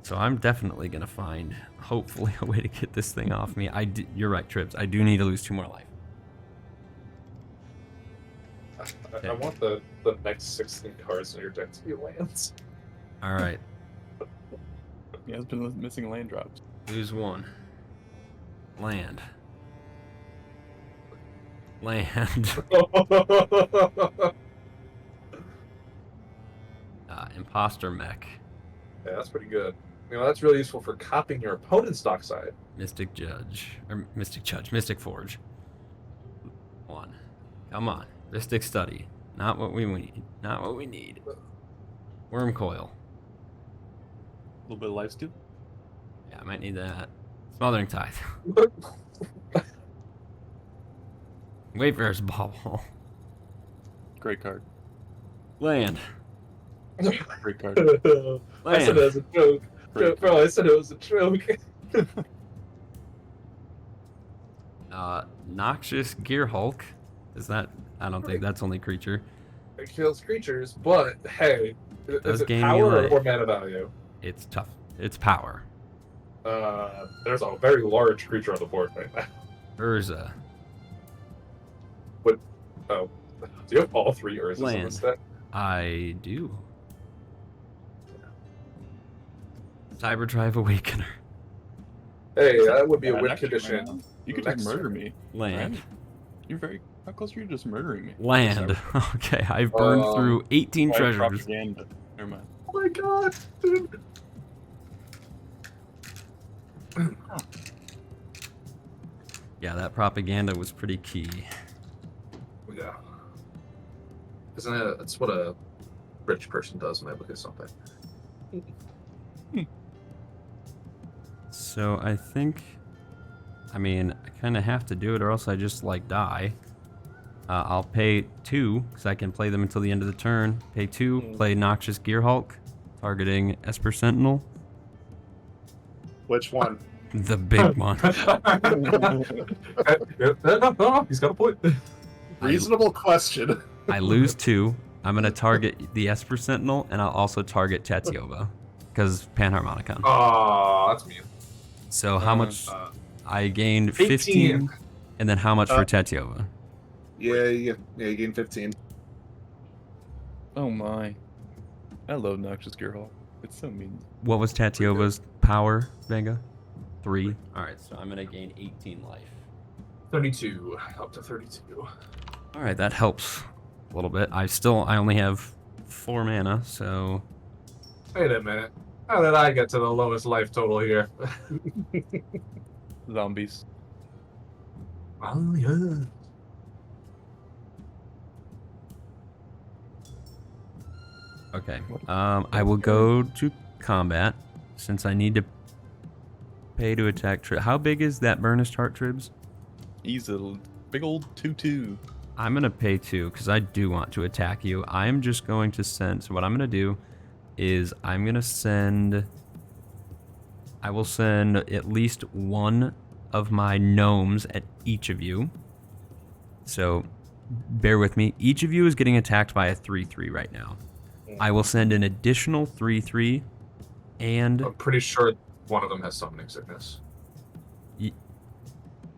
So I'm definitely gonna find, hopefully, a way to get this thing off me. You're right, Ttribs. I do need to lose 2 more life. I want the next 16 cards in your deck to be lands. All right. He has been missing land drops. Lose 1. Land. Land. Imposter mech. Yeah, that's pretty good. You know, that's really useful for copying your opponent's dockside. Mystic Forge. 1. Come on. Mystic Study. Not what we need. Not what we need. Worm Coil. A little bit of life steal. Yeah, I might need that. Smothering Tithe. Wayfarer's Bauble. Great card. Land. Great card. I said it as a joke. Bro, I said it was a joke. Noxious Gear Hulk. Is that? I don't think that's only creature. It kills creatures, but hey, is it gain me power life. or mana value? It's tough. It's power. There's a very large creature on the board right now. Urza. Oh, do you have all 3 Urzas in this deck? I do. Cyberdrive Awakener. Hey, that would be a Yeah, win actually, condition. right now, you could Next just murder turn. me. Land. Right? You're very. How close are you to just murdering me? Land. Okay, I've burned through 18 Why treasures. propaganda? Never mind. Oh my god, dude. Yeah, that propaganda was pretty key. Yeah. Isn't it? That's what a rich person does when they look at something. So I think, I mean, I kind of have to do it or else I just like die. I'll pay 2 because I can play them until the end of the turn. Pay 2, play Noxious Gear Hulk, targeting Esper Sentinel. Which one? The big one. No, he's got a point. Reasonable question. I lose 2. I'm going to target the Esper Sentinel, and I'll also target Tatyova because Panharmonicon. Aw, that's mean. So how much? I gained 15, and then how much for Tatyova? Yeah, you gain 15. Oh my. I love Noxious Gear Hall. It's so mean. What was Tatyova's power, Venga? 3. Alright, so I'm gonna gain 18 life. 32. Up to 32. Alright, that helps a little bit. I only have 4 mana, so... Wait a minute. How did I get to the lowest life total here? Zombies. Oh, yeah. Okay, I will go to combat, since I need to pay to attack How big is that Burnished Heart, Ttribs? He's a big old 2/2. I'm going to pay 2, because I do want to attack you. I'm just going to send... So what I'm going to do is I'm going to send... I will send at least 1 of my gnomes at each of you. So bear with me. Each of you is getting attacked by a 3/3 right now. I will send an additional 3/3, and I'm pretty sure one of them has summoning sickness.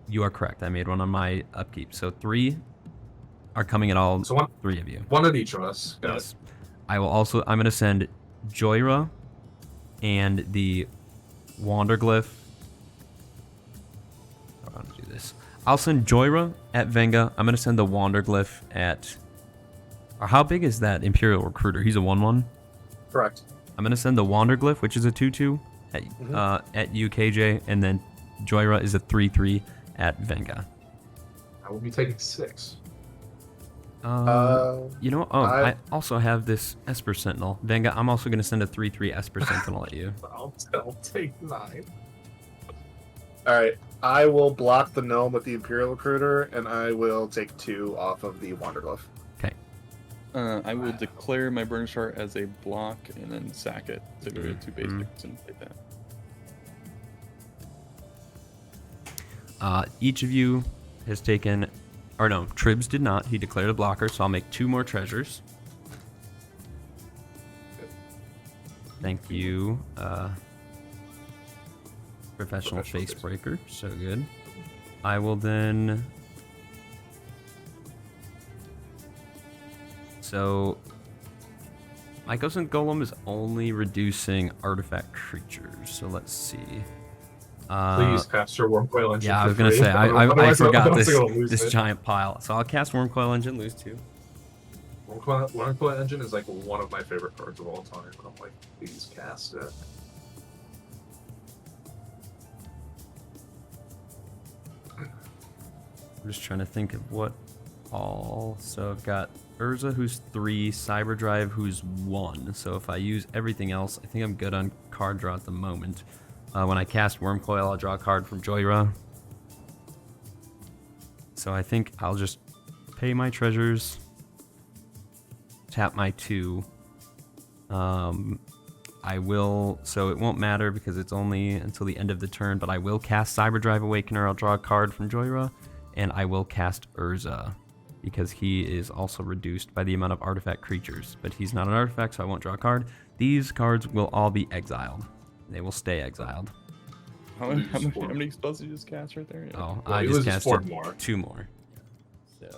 You are correct. I made one on my upkeep. So 3 are coming at all 3 of you. One at each of us. Yes. I will also. I'm going to send Joyra and the Wanderglyph. I want to do this. I'll send Joyra at Venga. I'm going to send the Wanderglyph at. Or how big is that Imperial Recruiter? He's a 1/1. Correct. I'm going to send the Wanderglyph, which is a 2/2, at UKJ, and then Joyra is a 3/3 at Venga. I will be taking 6. You know, I also have this Esper Sentinel. Venga, I'm also going to send a 3/3 Esper Sentinel at you. I'll take 9. Alright, I will block the gnome with the Imperial Recruiter, and I will take 2 off of the Wanderglyph. Okay. I will declare my Burn Chart as a block and then sack it to go to 2 basics and play that. Each of you has taken, or no, Ttribs did not. He declared a blocker, so I'll make 2 more treasures. Thank you, Professional Face Breaker. So good. I will then. So, my Ghost Golem is only reducing artifact creatures. So let's see. Please cast your Wormcoil Engine. Yeah, I was gonna say I forgot this giant pile. So I'll cast Wormcoil Engine, lose 2. Wormcoil Engine is like one of my favorite cards of all time. I'm like, please cast it. I'm just trying to think of what all. So I've got Urza, who's 3, Cyberdrive, who's 1. So if I use everything else, I think I'm good on card draw at the moment. When I cast Wormcoil, I'll draw a card from Joyra. So I think I'll just pay my treasures, tap my 2. I will, so it won't matter because it's only until the end of the turn, but I will cast Cyberdrive Awakener. I'll draw a card from Joyra, and I will cast Urza because he is also reduced by the amount of artifact creatures, but he's not an artifact, so I won't draw a card. These cards will all be exiled. They will stay exiled. How many spells did you just cast right there? Yeah. Oh, Well, I just casted 2 more.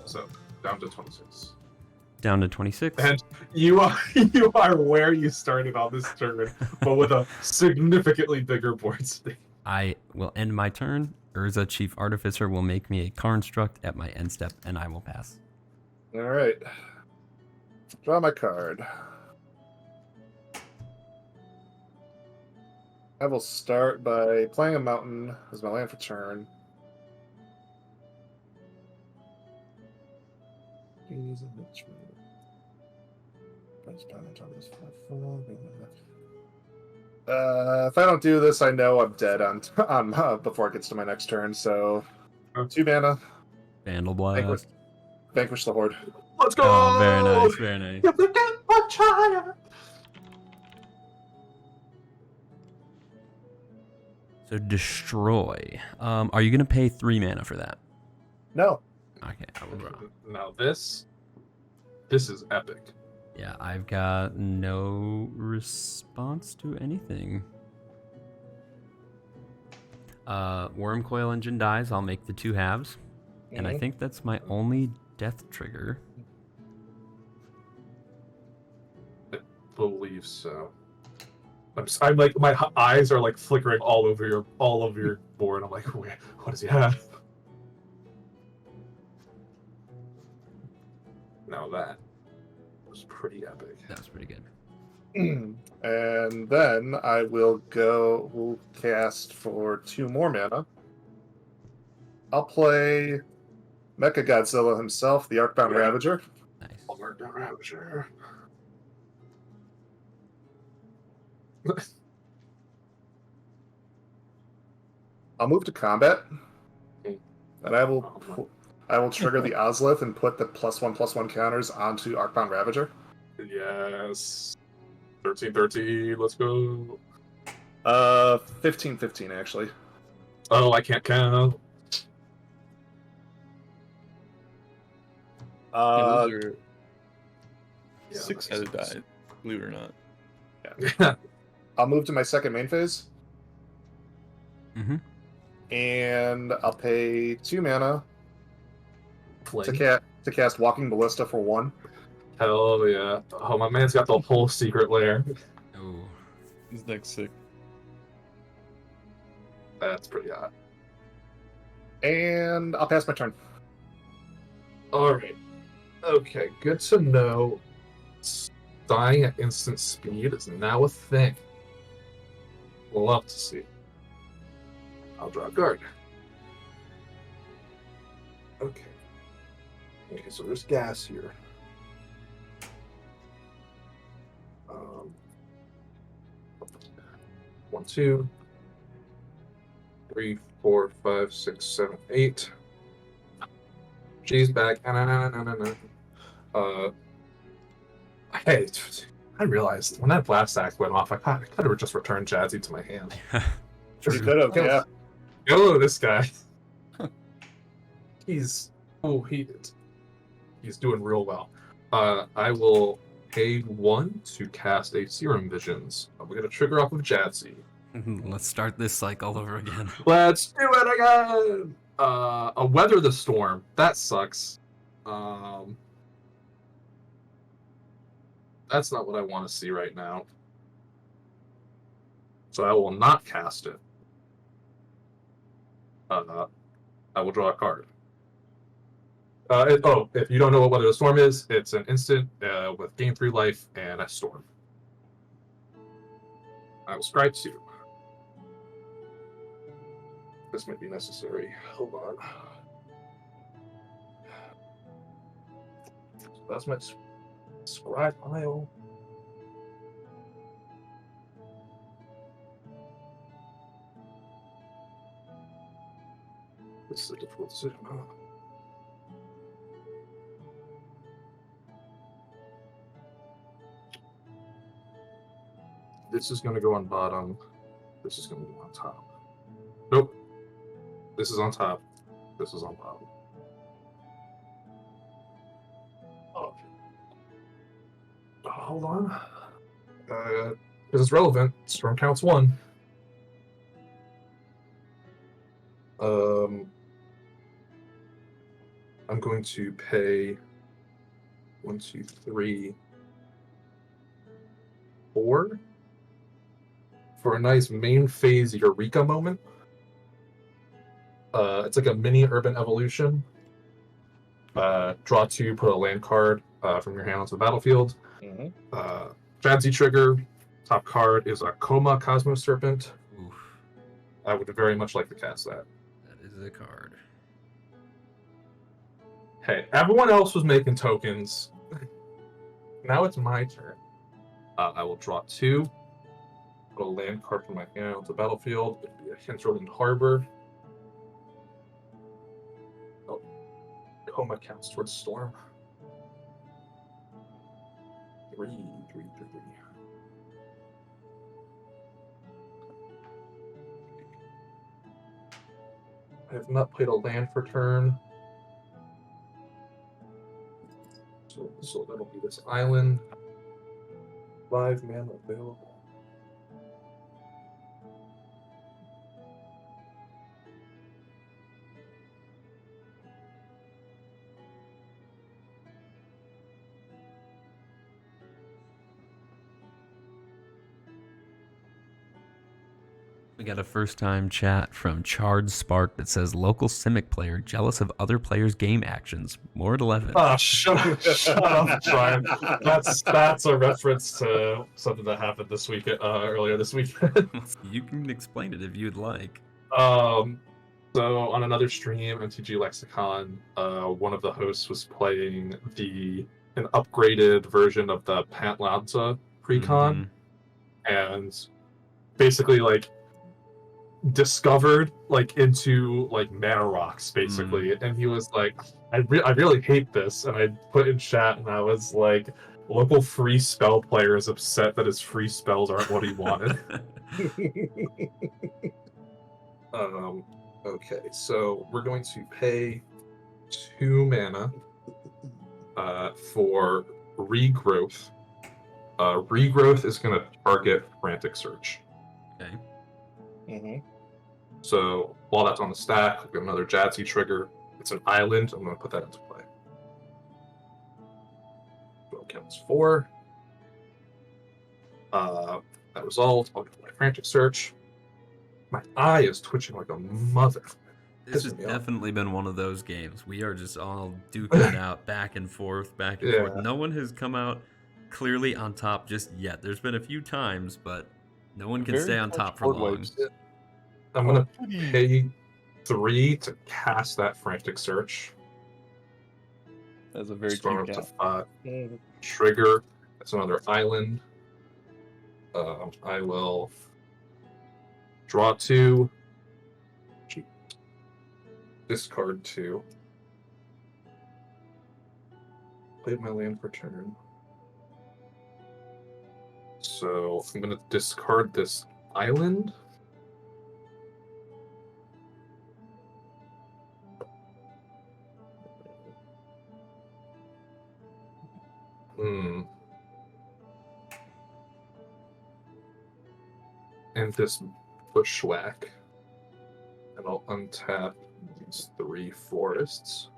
So down to 26. Down to 26. And you are where you started on this turn, but with a significantly bigger board state. I will end my turn. Urza, Chief Artificer, will make me a construct at my end step, and I will pass. Alright. Draw my card. I will start by playing a mountain as my land for turn. If I don't do this, I know I'm dead on before it gets to my next turn. So, 2 mana. Vandal Blast. Vanquish the Horde. Let's go! Oh, very nice, very nice. You can get much higher. So destroy. Are you gonna pay 3 mana for that? No. Okay, I will draw. Now this is epic. Yeah, I've got no response to anything. Wormcoil Engine dies. I'll make the 2 halves, and I think that's my only death trigger. I believe so. I'm like, my eyes are like flickering all over your board. I'm like, what does he have? Now that was pretty epic. That was pretty good. And then I will cast for 2 more mana. I'll play Mecha Godzilla himself, the Arcbound Ravager. Nice. Arcbound Ravager. I'll move to combat, and I will trigger the Ozlith and put the +1/+1 counters onto Arcbound Ravager. Yes. 13/13. Let's go. 15/15 actually. Oh, I can't count. And those are Yeah, six-sided that makes die, believe it or not. sense. I'll move to my second main phase, Mm-hmm. and I'll pay 2 mana Flame. to cast Walking Ballista for 1. Hell yeah. Oh, my man's got the whole secret lair. Oh. This deck's sick. That's pretty hot. And I'll pass my turn. Alright. Okay, good to know. Dying at instant speed is now a thing. Love to see. I'll draw a guard. Okay. Okay, so there's gas here. 1, 2, 3, 4, 5, 6, 7, 8. G's back. Hey, I realized when that blast axe went off, I could have just returned Jadzi to my hand. You could have, yeah. Hello, this guy. He's doing real well. I will pay 1 to cast a Serum Visions. We're gonna trigger off of Jadzi. Let's start this cycle over again. Let's do it again. A Weather the Storm. That sucks. That's not what I want to see right now. So I will not cast it. I will draw a card. If you don't know what Weather the Storm is, it's an instant with gain 3 life and a storm. I will scry 2. This might be necessary. Hold on. So that's my scry pile. This is a difficult decision. This is going to go on bottom. This is going to go on top. Nope. This is on top. This is on bottom. Oh. Hold on. Because it's relevant. Storm counts 1. I'm going to pay 1, 2, 3, 4 for a nice main phase Eureka moment. It's like a mini urban evolution. Draw 2, put a land card from your hand onto the battlefield. Mm-hmm. Jadzi trigger. Top card is a Coma Cosmos Serpent. Oof, I would very much like to cast that. that is a card. Hey, everyone else was making tokens. Now it's my turn. I will draw 2. Put a land card from my hand onto the battlefield. It'd be a Hinterland Harbor. Oh, Coma counts towards Storm. 3, 3, 3, 3. I have not played a land for turn. So that'll be this island. 5 mana available. We got a first-time chat from Charred Spark that says, local simic player jealous of other players' game actions. More at 11. Oh, shut up, Brian. That's a reference to something that happened this week, earlier this week. You can explain it if you'd like. So on another stream, MTG Lexicon, one of the hosts was playing an upgraded version of the Patlanta precon, and basically discovered into mana rocks basically, and he was like, I really hate this, and I put in chat and I was like, local free spell player is upset that his free spells aren't what he wanted. Okay, so we're going to pay 2 mana for regrowth. Regrowth is going to target Frantic Search. Okay. Mm-hmm. So while that's on the stack, we've got another Jadzi trigger. It's an island. I'm going to put that into play. So it counts 4. That resolved. I'll get my Frantic Search. My eye is twitching like a mother. This has Pissing me off. definitely been one of those games. We are just all duking it out back and forth, back and forth. Yeah. No one has come out clearly on top just yet. There's been a few times, but no one can Very stay on harsh top for board long. wipes. I'm going to pay 3 to cast that Frantic Search. That's a very Storm cheap up to cat. 5. Trigger. That's another island. I will draw 2. Discard 2. Play my land for turn. So I'm going to discard this island. And this bushwhack. And I'll untap these 3 forests.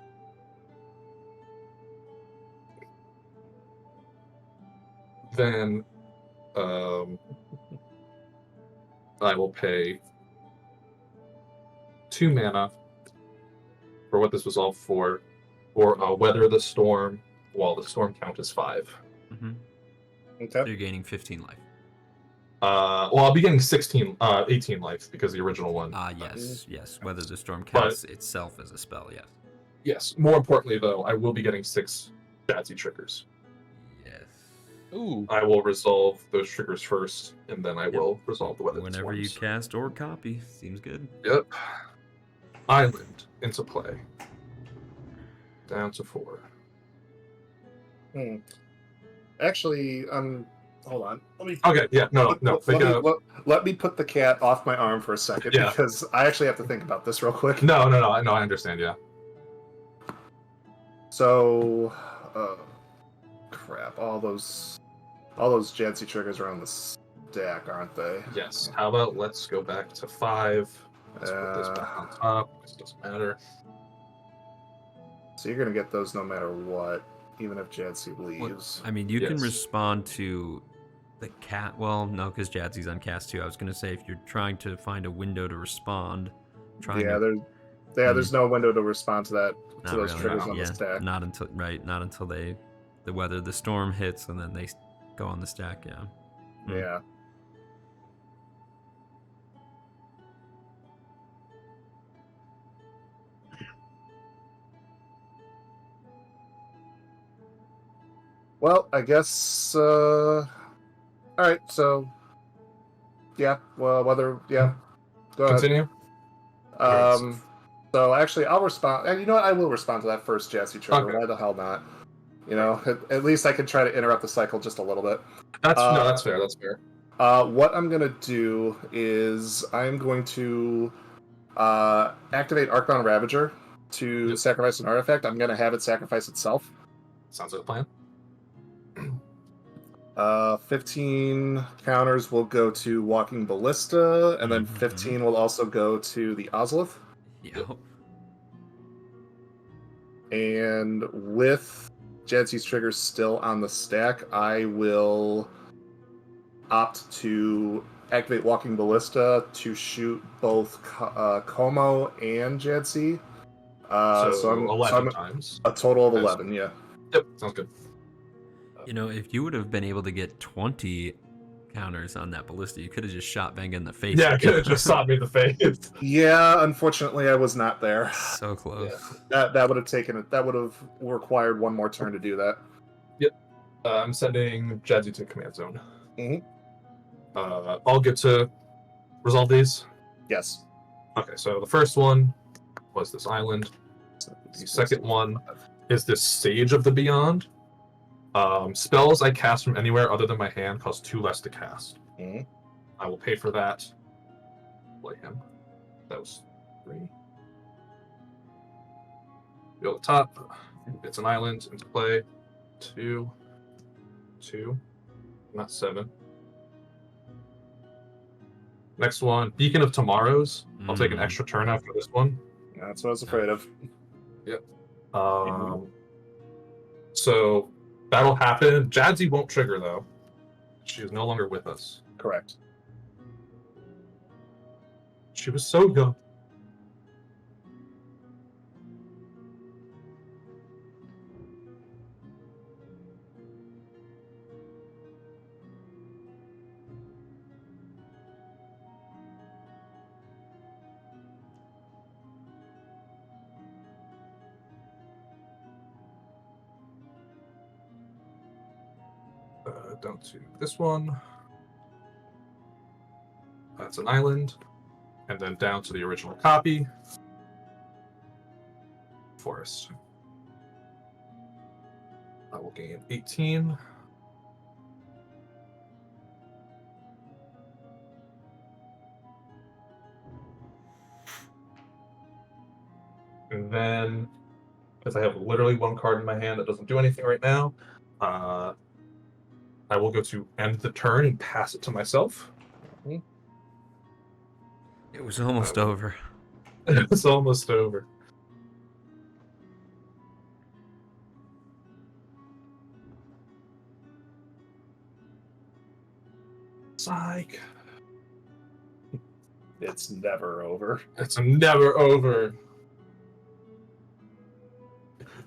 Then I will pay 2 mana for what this was all for Weather the Storm, while the storm count is 5. Mm-hmm. Okay. So you're gaining 15 life. Well, I'll be getting 18 life because the original one. Yes. Whether the storm counts itself as a spell, yes. Yes. More importantly, though, I will be getting 6 Jadzi triggers. Yes. Ooh. I will resolve those triggers first, and then I will resolve the weather. Whenever you cast or copy, seems good. Yep. Island into play. Down to 4. Actually, hold on. Okay, yeah, no. Let me put the cat off my arm for a second, Yeah. because I actually have to think about this real quick. No, I understand, yeah. So, crap, all those Jadzi triggers are on the stack, aren't they? Yes. How about let's go back to 5. Let's put this back on top, because it doesn't matter. So you're gonna get those no matter what, even if Jadzi leaves. I mean, you can Yes. respond to the cat. Well, no, because Jadzi's on cast too. I was going to say, if you're trying to find a window to respond, there's no window to respond to that, to Not those really, triggers no. on the stack. Not until the weather, the storm hits, and then they go on the stack. Yeah. Yeah. Well, I guess. All right. So. Yeah. Well, whether. Yeah. Go ahead. Continue. So actually, I'll respond. And you know what? I will respond to that first Jadzi trigger. Okay. Why the hell not? You know, at least I can try to interrupt the cycle just a little bit. That's fair. That's fair. What I'm gonna do is I'm going to activate Arcbound Ravager to sacrifice an artifact. I'm gonna have it sacrifice itself. Sounds like a plan. 15 counters will go to Walking Ballista, and then 15 will also go to the Ozolith. Yep. And with Jadzi's triggers still on the stack, I will opt to activate Walking Ballista to shoot both Como and Jadzi. So I'm 11 times. a total of 11, yeah. Yep, sounds good. You know, if you would have been able to get 20 counters on that ballista, you could have just shot Venga in the face. Yeah, it could have just shot me in the face. Yeah, unfortunately, I was not there. So close. That would have taken it. That would have required one more turn to do that. Yep. I'm sending Jadzi to command zone. Mhm. I'll get to resolve these. Yes. Okay, so the first one was this island. The second one is this Sage of the Beyond. Spells I cast from anywhere other than my hand cost 2 less to cast. Mhm. I will pay for that. Play him. That was 3. Go up top. It's an island into play. 2. 2. Not 7. Next one, Beacon of Tomorrows. I'll take an extra turn after this one. That's what I was afraid of. Yep. So that'll happen. Jadzi won't trigger though. She is no longer with us. Correct. She was so young. Down to this one. That's an island. And then down to the original copy. Forest. I will gain 18. And then, because I have literally one card in my hand that doesn't do anything right now, I will go to end the turn and pass it to myself. It was almost over. It's almost over. Psych. It's never over. It's never over.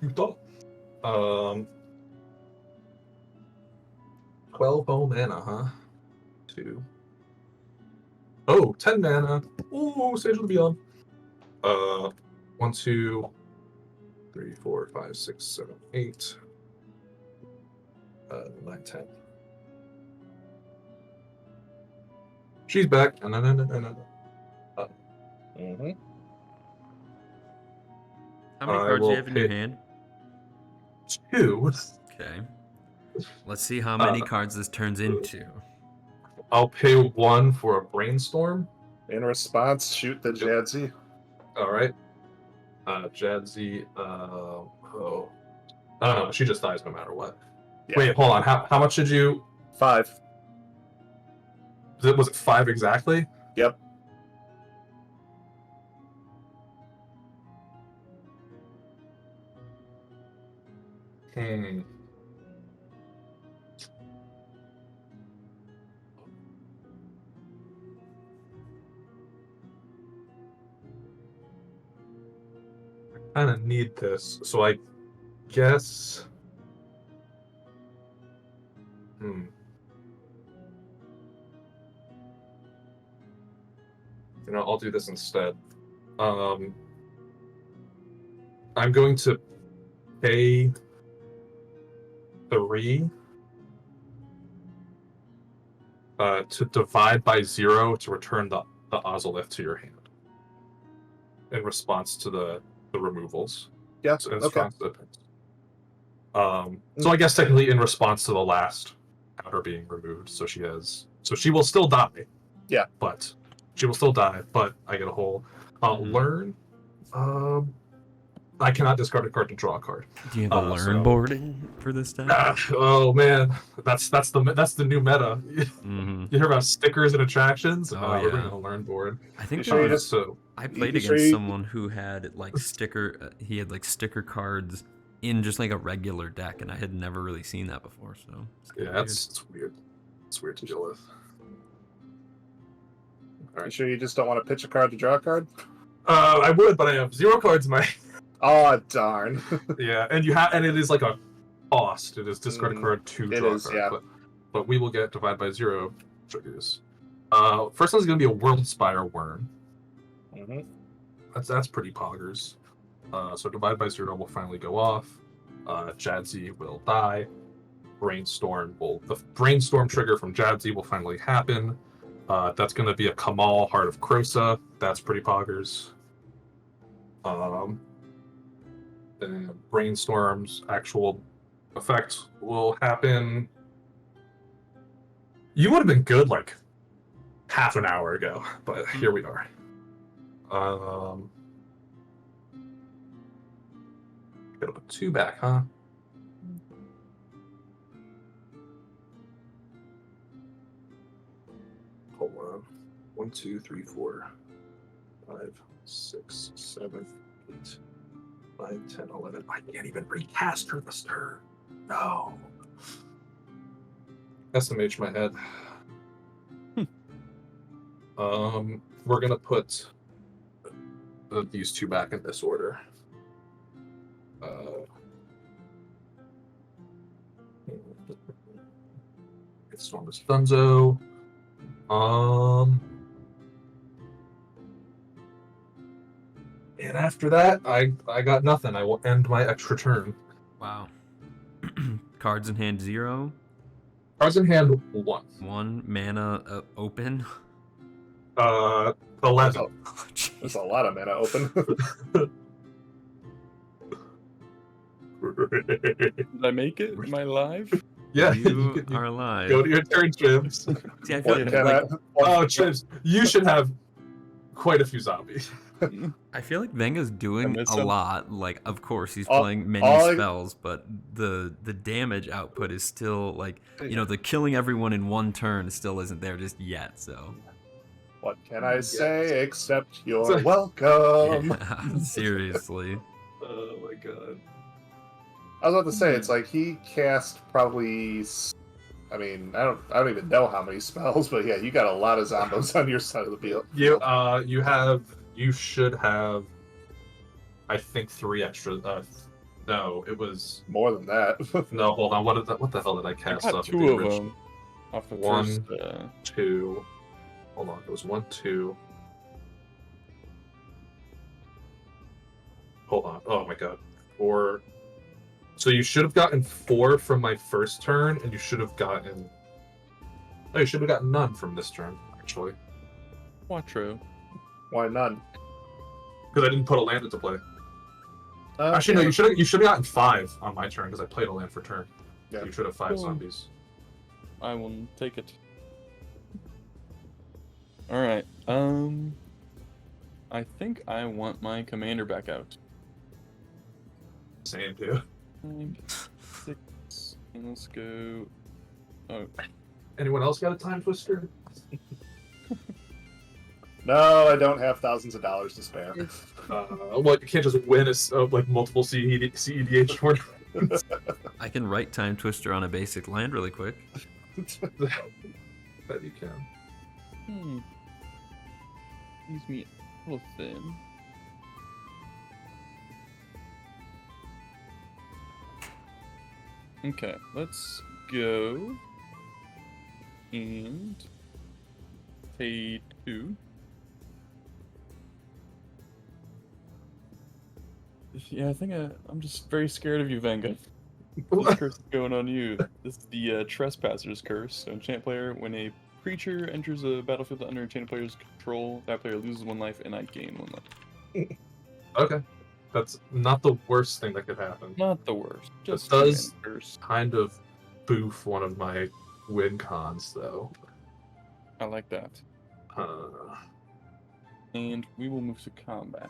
You thought? 12 mana, huh? 2. Oh, 10 mana. Ooh, Sage of the Beyond. 1, 2, 3, 4, 5, 6, 7, 8. 9, 10. She's back. No. Mm-hmm. How many cards do you have in your hand? 2. Okay. Let's see how many cards this turns into. I'll pay 1 for a brainstorm. In response, shoot the Jadzi. All right. Jadzi. I don't know. She just dies no matter what. Yeah. Wait, hold on. How much did you? 5. Was it 5 exactly? Yep. I kind of need this, so I guess. I'll do this instead. I'm going to pay 3 to divide by 0 to return the Ozolith to your hand in response to the removals. Yeah, So in okay. response to so I guess technically in response to the last counter being removed, so she will still die. Yeah. But she will still die, but I get a whole learn. I cannot discard a card to draw a card. Do you have a learn board for this deck? Oh man, that's the new meta. Mm-hmm. You hear about stickers and attractions? Oh, We're yeah. gonna learn board. I think I played you against someone who had like he had like sticker cards in just like a regular deck, and I had never really seen that before. So yeah, it's weird. It's weird to deal with. All right. You sure you just don't want to pitch a card to draw a card? I would, but I have 0 cards in my. Oh darn! Yeah, and it is like a cost. It is discard a card to draw a card. Yeah. But we will get divide by 0 triggers. First one's gonna be a Worldspire Worm. Mm-hmm. That's pretty poggers. So divide by 0 will finally go off. Jadzi will die. The brainstorm trigger from Jadzi will finally happen. That's going to be a Kamal Heart of Krosa. That's pretty poggers. And Brainstorm's actual effect will happen. You would have been good like half an hour ago, but here we are. Gotta put 2 back, huh? Hold on. 1, 2, 3, 4, 5, 6, 7, 8, 9, 10, 11. I can't even recast her this turn. No. SMH my head. We're gonna put these 2 back in this order. It's Stormus Dunzo. And after that, I got nothing. I will end my extra turn. Wow. Cards in hand 0. Cards in hand 1. 1 mana open. 11. There's a lot of mana open. Did I make it? Am I live? Yeah, You are alive. Go to your turn, Ttribs. See, I feel What like, can like Oh, Ttribs, you should have quite a few zombies. I feel like Venga's doing miss a him. lot. Like, of course, he's All- playing many all I- spells, but the damage output is still like, you know, the killing everyone in one turn still isn't there just yet. So, What can I say except you're So- welcome? yeah, seriously. Oh my god. I was about to say, it's like he cast probably. I mean, I don't even know how many spells, but yeah, you got a lot of zombos on your side of the field. You should have, I think, 3 extra. No, it was More than that. no. Hold on. What the hell did I I cast got off 2 the of original? them off the 1, first. 2. Hold on. It was 1, 2. Hold on. Oh my god. 4. So you should have gotten 4 from my first turn, and you should have gotten. Oh, you should have gotten none from this turn, actually, Quattro. Why none? because I didn't put a land into play. Actually, no. You should have gotten 5 on my turn because I played a land for turn. Yeah. You should have 5 Cool. zombies. I will take it. Alright, I think I want my commander back out. Same, dude. 5, 6, and let's go. Oh, Anyone else got a time twister? No, I don't have thousands of dollars to spare. Well, you can't just win like multiple CEDH tournaments. I can write Time Twister on a basic land really quick. Bet you can. leaves me a little thin. Okay, let's go and pay 2. Yeah, I think I'm just very scared of you, Venga. This curse is going on you. This is the Trespasser's Curse. So, enchant player, when a creature enters a battlefield under enchanted player's control, that player loses 1 life and I gain 1 life. Okay. That's not the worst thing that could happen. Not the worst. Just does- curse. Kind of boof one of my win cons, though. I like that. And we will move to combat.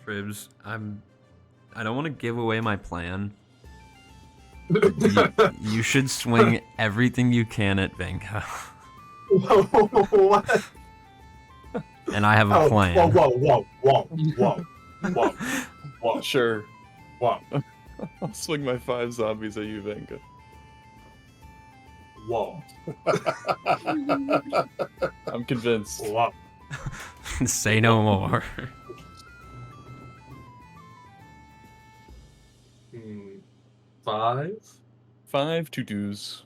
Ttribs, I don't want to give away my plan. You should swing everything you can at Venga. What? And I have a plan. Whoa. Sure. Whoa. I'll swing my 5 zombies at you, Venga. Whoa. I'm convinced. Whoa. Say no more. 5. 5 tutus.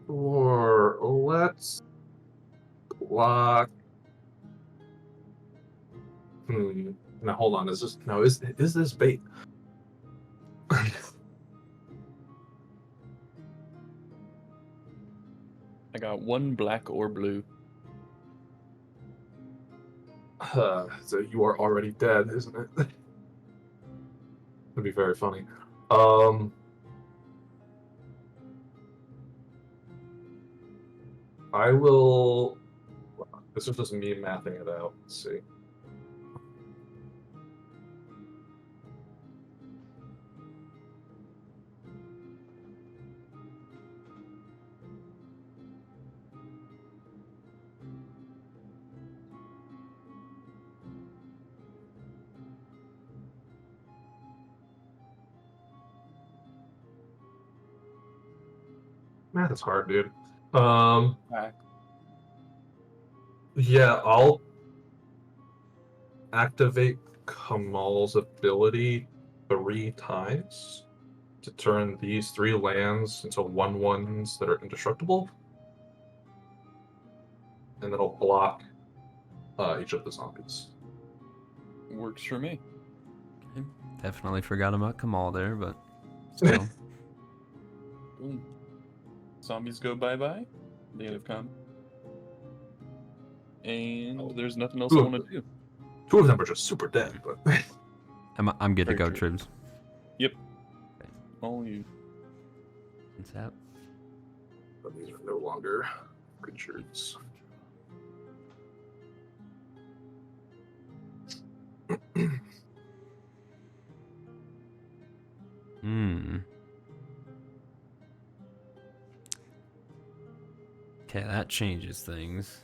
Sure. Let's block. Now hold on. Is this bait? I got 1 black or blue. So you are already dead, isn't it? That'd be very funny. I will. This is just me mapping it out. Let's see. Math is hard, dude. Back. Yeah, I'll activate Kamal's ability 3 times to turn these 3 lands into 1/1s that are indestructible. And that'll block each of the zombies. Works for me. Okay. Definitely forgot about Kamal there, but still. Boom. Zombies go bye-bye. They have come. And there's nothing else I Ooh. want to do. 2 of them are just super dead, but I'm good to Very go, true. Ttribs. Yep. All you. Tap. but these are no longer creatures. Okay, that changes things.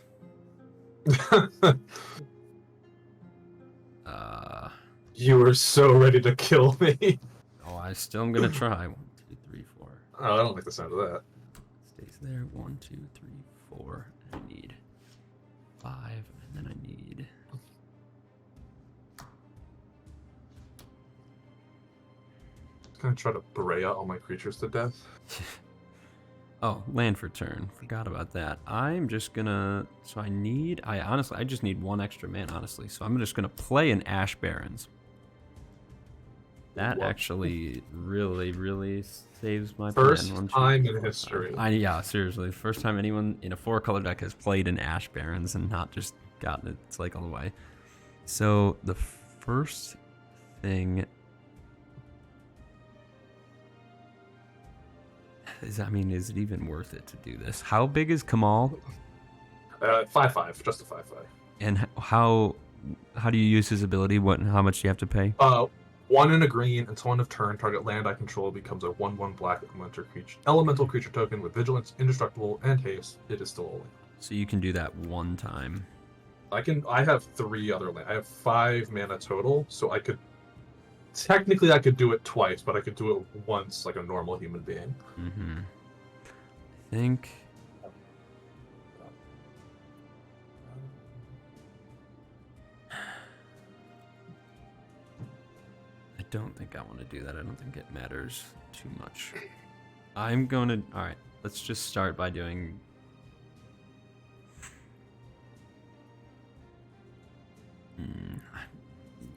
You were so ready to kill me. Oh, I still am gonna try. 1, 2, 3, 4. Oh, I don't like the sound of that. Stays there. 1, 2, 3, 4. And I need 5, and then I need. Gonna try to Breya all my creatures to death. Oh, land for turn. Forgot about that. I'm just gonna. So I just need 1 extra man, honestly. So I'm just gonna play an Ash Barrens. That What? actually really saves my First plan. 1, 2, time in 4, 5. history. Yeah, seriously. First time anyone in a 4-color deck has played an Ash Barrens and not just gotten its cycle away. So the first thing is, is it even worth it to do this? How big is Kamal? 5/5, just a 5/5. And how do you use his ability? How much do you have to pay? 1 in a green, until end of turn, target land I control becomes a 1/1 black elemental creature token with vigilance, indestructible, and haste. It is still a land. So you can do that 1 time. I have 3 other land. I have 5 mana total, so I could technically do it twice, but I could do it once like a normal human being. Mm-hmm. I think. I don't think I want to do that. I don't think it matters too much. I'm going to. All right. Let's just start by doing.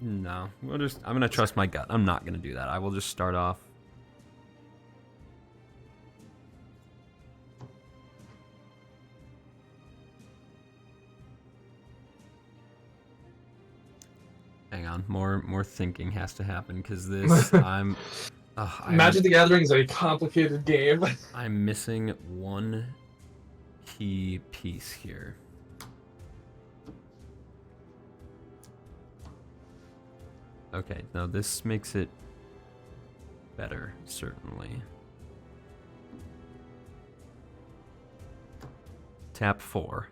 No, I'm gonna trust my gut. I'm not gonna do that. I will just start off. Hang on, more thinking has to happen because this Magic the Gathering is a complicated game. I'm missing 1 key piece here. Okay, now this makes it better, certainly. Tap 4.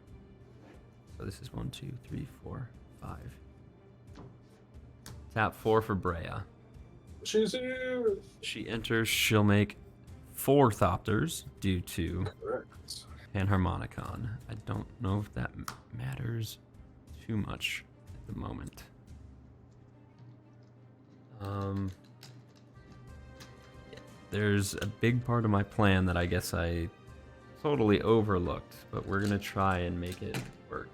So this is 1, 2, 3, 4, 5. Tap 4 for Breya. She's here. She enters, she'll make 4 Thopters due to Correct. Panharmonicon. I don't know if that matters too much at the moment. There's a big part of my plan that I guess I totally overlooked, but we're gonna try and make it work.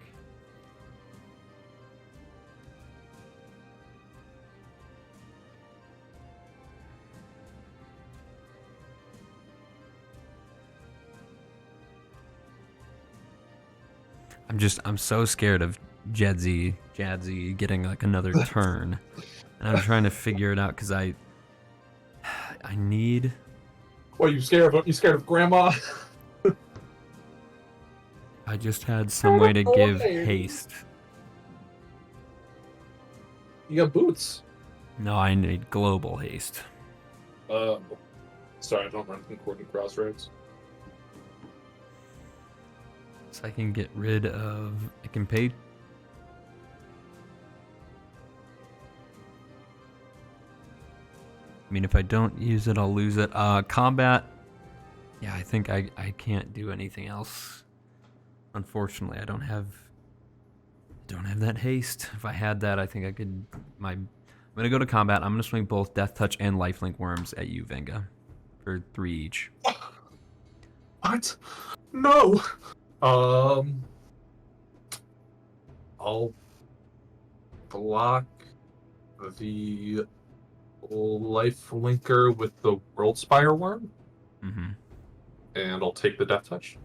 I'm so scared of Jadzi getting like another turn. And I'm trying to figure it out because I need. What, you scared of Grandma? I just had some way to give haste. You got boots. No, I need global haste. Sorry, I don't run concordant crossroads. So I can get rid of... I can pay... I mean, if I don't use it, I'll lose it. Combat... Yeah, I think I can't do anything else. Unfortunately, I don't have that haste. If I had that, I think I could... I'm gonna go to combat. I'm gonna swing both Death Touch and Lifelink Worms at you, Venga. For 3 each. What? No! I'll block the life linker with the World Spire Worm. Mm-hmm. And I'll take the Death Touch.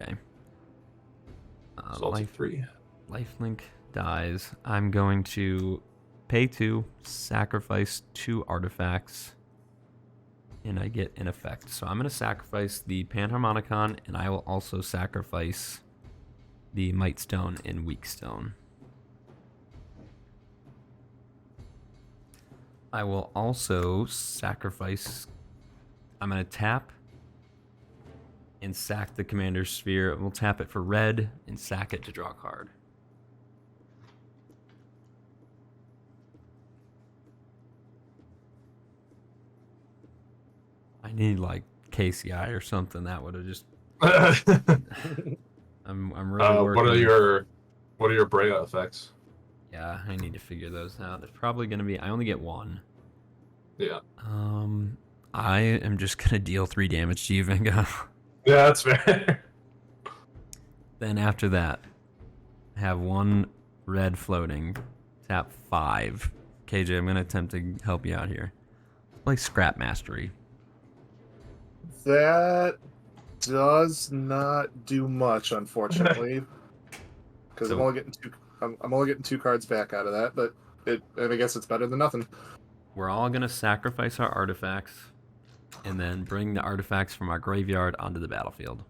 Okay. So I'll take 3. Lifelink dies. I'm going to pay 2, sacrifice 2 artifacts, and I get an effect. So I'm going to sacrifice the Panharmonicon, and I will also sacrifice the Might Stone and Weak Stone. I will also sacrifice... I'm going to tap and sack the Commander's Sphere. We'll tap it for red and sack it to draw a card. I need like KCI or something. That would have just... I'm really working. What are your Breya effects? Yeah, I need to figure those out. There's probably going to be... I only get 1. Yeah. I am just going to deal 3 damage to you, Venga. Yeah, that's fair. Then after that, have 1 red floating. Tap 5. KJ, I'm going to attempt to help you out here. Play Scrap Mastery. That does not do much, unfortunately, because I'm only getting 2 cards back out of that. But I guess it's better than nothing. We're all gonna sacrifice our artifacts, and then bring the artifacts from our graveyard onto the battlefield.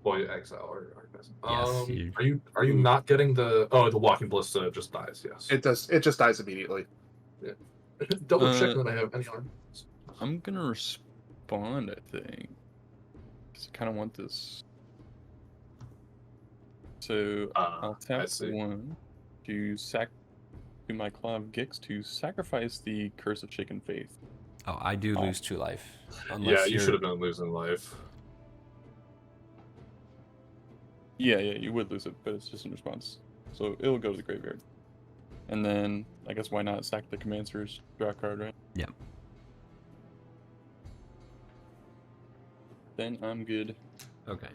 Well, you exile or artifacts. Yes. Are you not getting the Walking Ballista just dies? Yes. It does. It just dies immediately. Yeah. Double check that I have any arms. I'm gonna respond, I think, because I kind of want this. So I'll tap 1 to do my Claw of Gix to sacrifice the Curse of Shaken Faith. Oh, I do lose 2 life. Yeah, you should have been losing life. Yeah, you would lose it, but it's just in response. So it'll go to the graveyard. And then, I guess why not sack the Command Spheres, draw a card, right? Yeah. Then I'm good. Okay.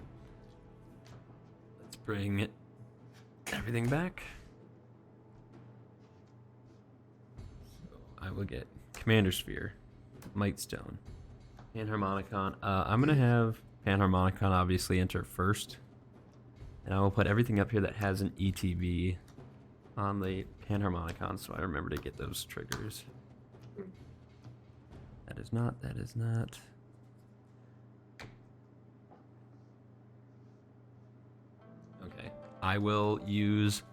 Let's bring everything back. So I will get Commander Sphere, Might Stone, Panharmonicon. I'm going to have Panharmonicon obviously enter first. And I will put everything up here that has an ETB on the Panharmonicon so I remember to get those triggers. That is not. Okay. I will use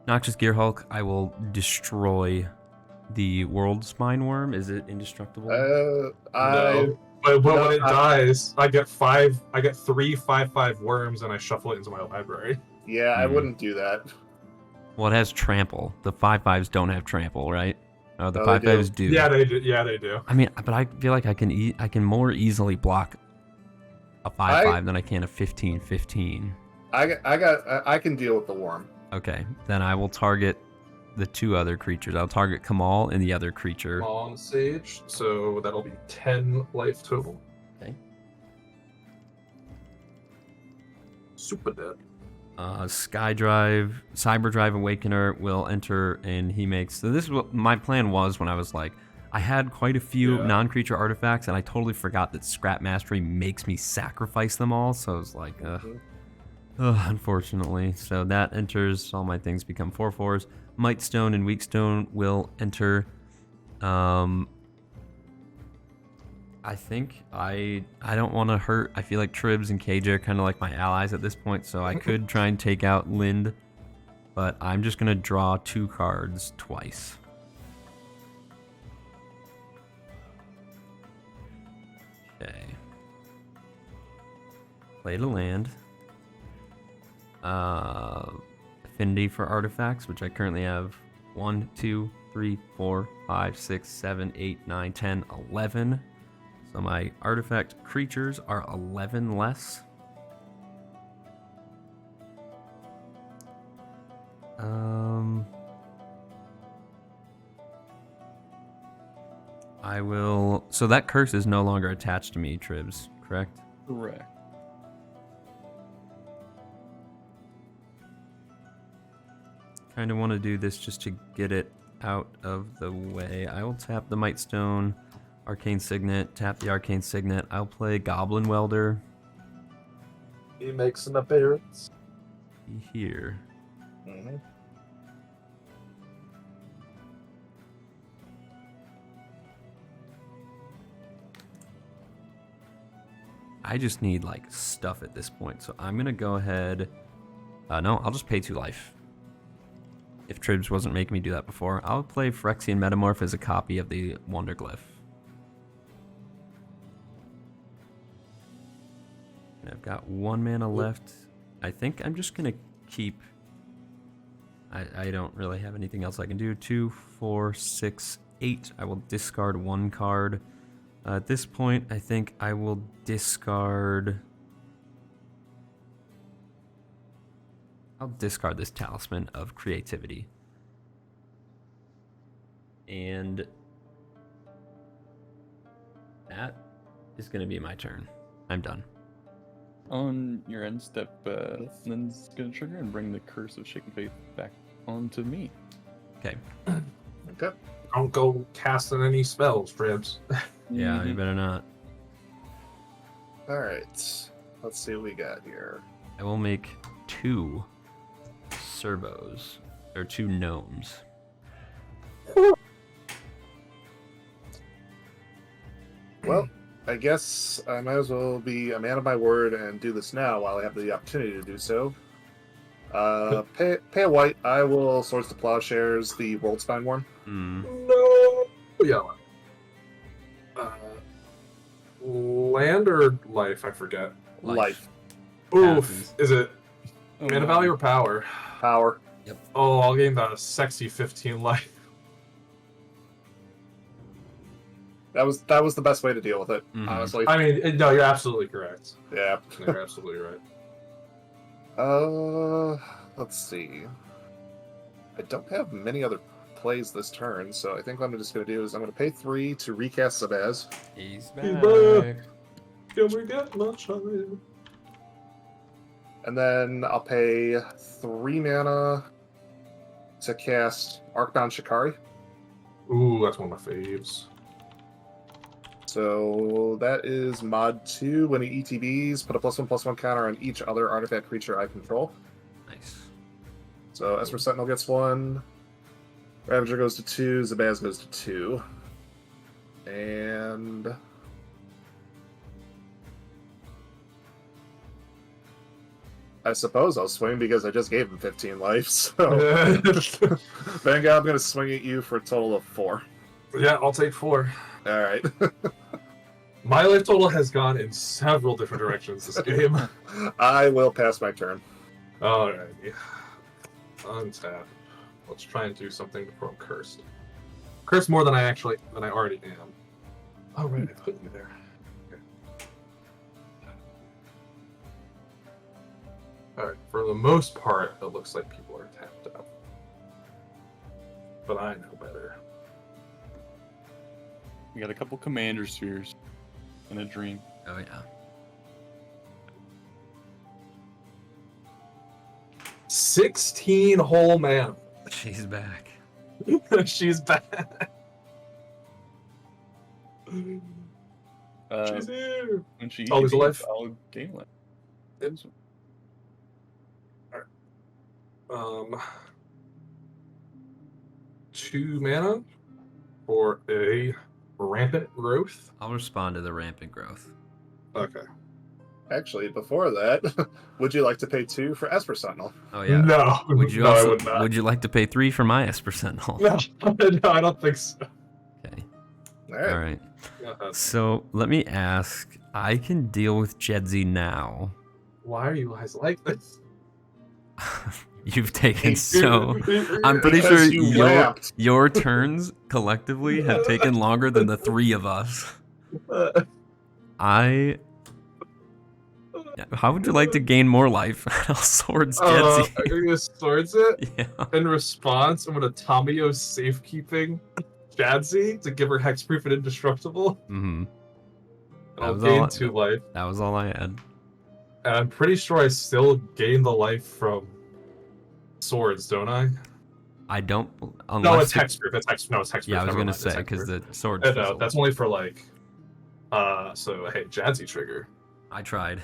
Noxious Gearhulk. I will destroy the World Spine Worm. Is it indestructible? No. But when it dies, I get 3 5/5 worms and I shuffle it into my library. Yeah, I wouldn't do that. Well, it has trample. The 5/5s don't have trample, right? Oh, the 5/5s do. Yeah, they do. Yeah, they do. I mean, but I feel like I can more easily block a 5/5 than I can a 15/15. I can deal with the worm. Okay, then I will target the 2 other creatures. I'll target Kamal and the other creature. On Sage, so that'll be 10 life total. Okay. Super dead. Cyber Drive Awakener will enter, and he makes... So this is what my plan was when I was like, I had quite a few non-creature artifacts, and I totally forgot that Scrap Mastery makes me sacrifice them all, so I was like, unfortunately. So that enters, all my things become 4/4s. Might Stone and Weak Stone will enter. I think I don't want to hurt. I feel like Ttribs and KJ are kind of like my allies at this point, so I could try and take out Lynde, but I'm just gonna draw 2 cards twice. Okay. Play to land. Affinity for artifacts, which I currently have 1, 2, 3, 4, 5, 6, 7, 8, 9, 10, 11. So my artifact creatures are 11 less. I will. So that curse is no longer attached to me, Ttribs, correct? Correct. Kind of want to do this just to get it out of the way. I will tap the Might Stone, Arcane Signet, tap the Arcane Signet. I'll play Goblin Welder. He makes an appearance. Here. Mm-hmm. I just need like stuff at this point, so I'm gonna go ahead. No, I'll just pay 2 life. If Ttribs wasn't making me do that before, I'll play Phyrexian Metamorph as a copy of the Wonderglyph. And I've got 1 mana left. I think I'm just gonna keep. I don't really have anything else I can do. 2, 4, 6, 8. I will discard 1 card. At this point, I think I will discard. I'll discard this Talisman of Creativity. And that is going to be my turn. I'm done. On your end step, Lynde's gonna trigger and bring the Curse of Shaken Faith back onto me. Okay. Okay. Don't go casting any spells, Ttribs. Yeah, you better not. All right. Let's see what we got here. I will make 2 Cerbos, or 2 gnomes. Well, I guess I might as well be a man of my word and do this now while I have the opportunity to do so. Pay a white. I will source the plowshares, the Worldspine one. No. Yeah. Land or life? I forget. Life. Oof. Happens. Is it Oh, mana wow. value or power? Power. Oh, I'll gain the sexy 15 life. That was the best way to deal with it, Mhm. honestly. I mean, no, you're absolutely correct. Yeah. You're absolutely right. Let's see. I don't have many other plays this turn, so I think what I'm just going to do is I'm going to pay 3 to recast Zabaz. He's He's back. Can we get much higher? And then I'll pay 3 mana to cast Arcbound Shikari. Ooh, that's one of my faves. So that is mod 2. When he ETBs, put a +1/+1 counter on each other artifact creature I control. Nice. So Esper Sentinel gets 1. Ravager goes to 2. Zabaz goes to 2. And I suppose I'll swing because I just gave him 15 life. So Vanguard, I'm going to swing at you for a total of 4. Yeah, I'll take 4. All right. My life total has gone in several different directions this game. I will pass my turn. Alrighty. Untap. Let's try and do something before I'm cursed. Cursed more than I already am. Oh right, I put you there. Okay. Alright, for the most part, it looks like people are tapped out. But I know better. We got a couple Commander Spheres in a dream. Oh yeah. 16 whole mana. She's back. She's back. Uh, She's here. When she Oh, there's a ETBs, life? I'll gain life. Yep. 2 mana for a Rampant Growth. I'll respond to the rampant growth. Okay. Actually, before that, would you like to pay 2 for Esper Sentinel? Oh yeah. No. Would you no, also? I would not. Would you like to pay 3 for my Esper Sentinel? No, no, I don't think so. Okay. All All right. right. So let me ask. I can deal with Jadzi now. Why are you guys like this? You've taken so. I'm pretty Because sure you laughed. your turns collectively have taken longer than the 3 of us. How would you like to gain more life? I'll swords Jadzi. Are you gonna swords it? Yeah. In response, I'm gonna Tomio safekeeping Jadzi to give her hexproof and indestructible. Mm-hmm. And I'll gain 2 life. That was all I had. And I'm pretty sure I still gain the life from swords, don't I? I don't. No, it's hexproof. It's hexproof. No, it's hexproof. Yeah, I was Never gonna mind, it's say because the hexproof. sword. No, that's only for like. So hey, Jadzi trigger. I tried.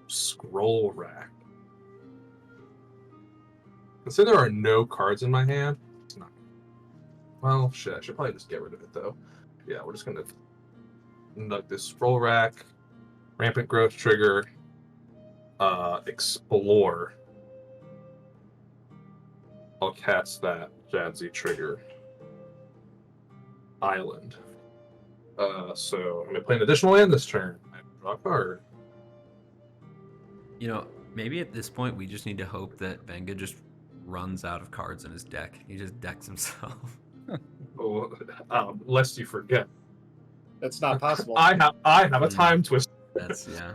Scroll rack. Consider there are no cards in my hand. It's not. Well, shit. I should probably just get rid of it though. Yeah, we're just gonna conduct this scroll rack, rampant growth trigger, explore. I'll cast that Jadzi trigger. Island. So I'm gonna play an additional land this turn. I draw a card. You know, maybe at this point we just need to hope that Venga just runs out of cards in his deck. He just decks himself. Oh, lest you forget, That's not possible. I have a time twist. That's yeah.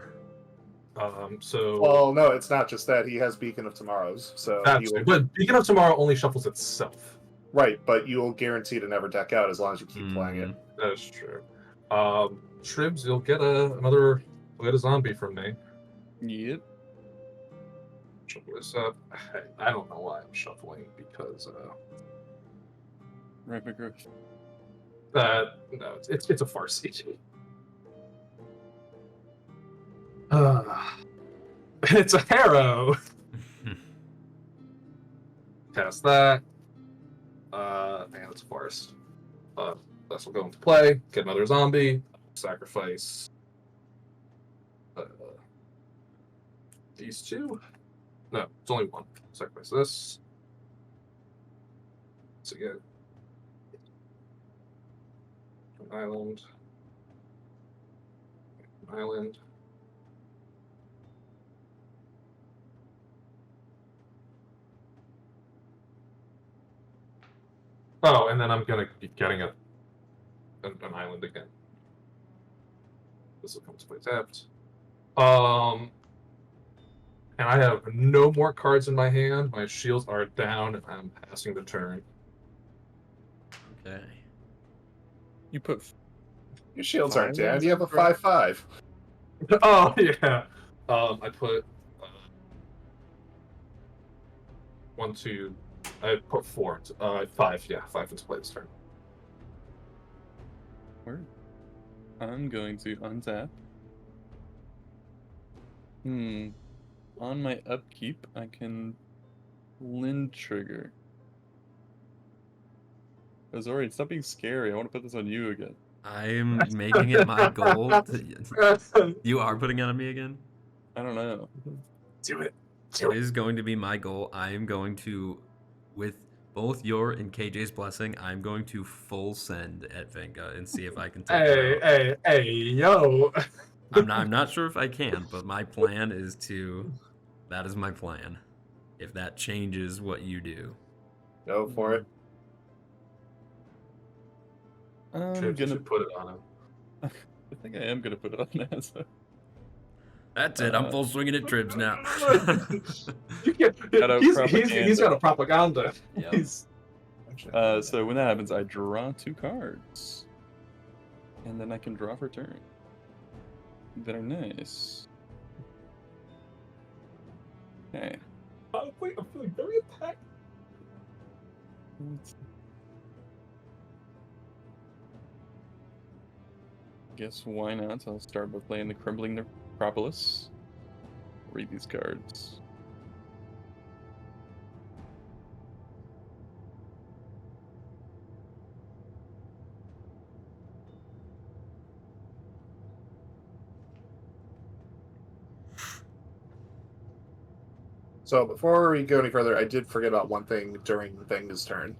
So. Well, no, it's not just that. He has Beacon of Tomorrows, so That's but Beacon of Tomorrow only shuffles itself. right. But you will guarantee to never deck out as long as you keep playing it. That is true. Ttribs, you'll get a zombie from me. Yep. Shuffle this up. I don't know why I'm shuffling because Rampant growth. no, it's a farce. It's a harrow. Cast that. Man, it's a farce. This will go into play. Get another zombie. Sacrifice these 2. No, it's only 1. Sacrifice this. Once again. Island. Island. Oh, and then I'm gonna be getting an island again. This will come to play tapped. And I have no more cards in my hand. My shields are down, and I'm passing the turn. Okay. You put. Your shields aren't down. Islands You have a in front? 5/5. Oh yeah. I put 1, 2. I put 4. 5. Yeah, 5 into play this turn. Word. I'm going to untap. On my upkeep, I can Lynde trigger. Azori, stop being scary. I want to put this on you again. I'm making it my goal. You are putting it on me again? I don't know. Do it. It is going to be my goal. I am going to, with both your and KJ's blessing, I'm going to full send at Venga and see if I can take it out. Hey, yo. I'm not sure if I can, but my plan is to. That is my plan. If that changes what you do. Go for it. I'm gonna put it on him. I think I am gonna put it on that. So. That's it. I'm full swinging at Ttribs now. He's got a propaganda. Yep. So when that happens, I draw 2 cards, and then I can draw for turn. Very nice. Okay. Wait, I'm feeling very attacked. Guess why not? I'll start by playing the Crumbling Necropolis. Read these cards. So before we go any further, I did forget about one thing during Venga's turn.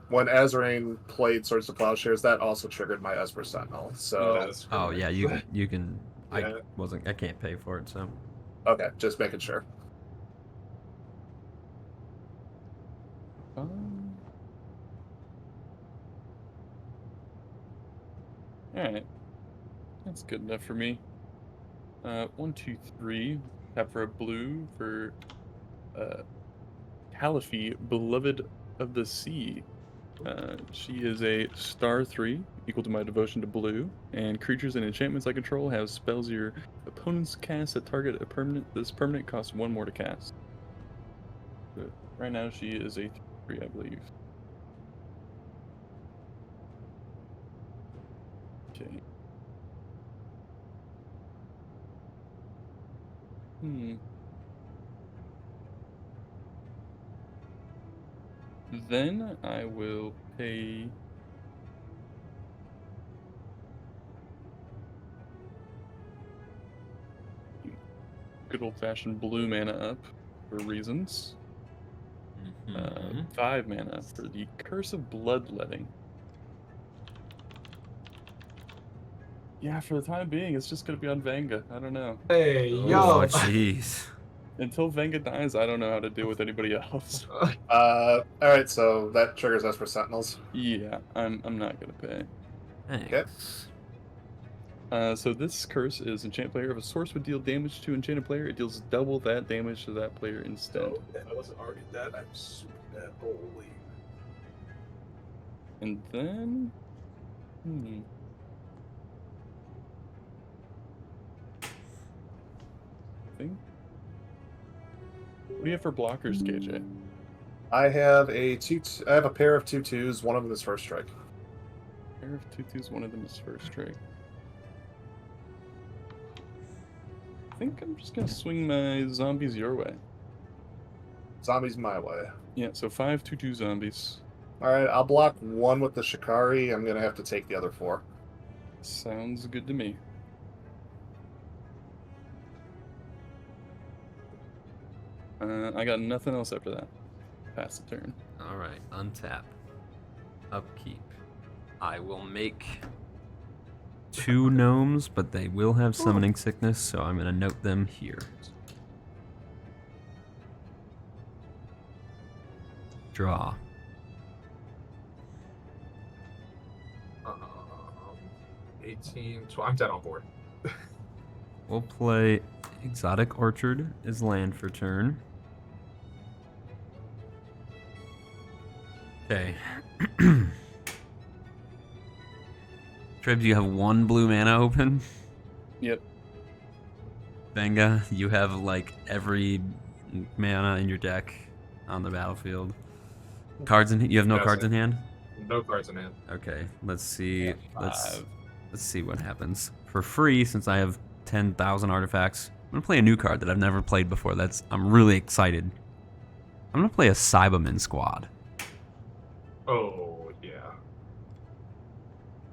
When Azrain played Swords to Plowshares, that also triggered my Esper Sentinel. So Oh yeah, you can. Yeah. I can't pay for it, so. okay, just making sure. Alright. That's good enough for me. 1, 2, 3. Tap for a blue for Caliphie, Beloved of the Sea. She is a star 3, equal to my devotion to blue, and creatures and enchantments I control have spells your opponents cast that target a permanent. This permanent costs 1 more to cast. But right now she is a 3, I believe. Okay. Then I will pay good old-fashioned blue mana up for reasons. 5 mana for the Curse of Bloodletting. Yeah, for the time being, it's just gonna be on Vanga. I don't know. Hey, Oh yo. jeez. Until Vanga dies, I don't know how to deal with anybody else. Alright, so that triggers Esper Sentinels. Yeah, I'm not gonna pay. Thanks. So this curse is enchant player. If a source would deal damage to enchanted player, it deals double that damage to that player instead. Oh, if I wasn't already dead, I'm super dead. Holy. And then, thing. What do you have for blockers, KJ? I have a pair of 2/2s. One of them is first strike. Pair of 2/2s. One of them is first strike. I think I'm just gonna swing my zombies your way. Zombies my way. Yeah, so 5 2/2 zombies. Alright, I'll block one with the Shikari. I'm gonna have to take the other 4. Sounds good to me. I got nothing else after that. Pass the turn. All right, untap. Upkeep. I will make 2 gnomes, but they will have summoning sickness, so I'm going to note them here. Draw. 18, 12. I'm dead on board. We'll play Exotic Orchard as land for turn. Okay. Ttribs, you have 1 blue mana open. Yep. Venga, you have like every mana in your deck on the battlefield. Cards in you have no Yes, cards in hand? No cards in hand. Okay, let's see. Yeah, Let's 5. see what happens. For free, since I have 10,000 artifacts, I'm gonna play a new card that I've never played before. I'm really excited. I'm gonna play a Cyberman squad. Oh, yeah.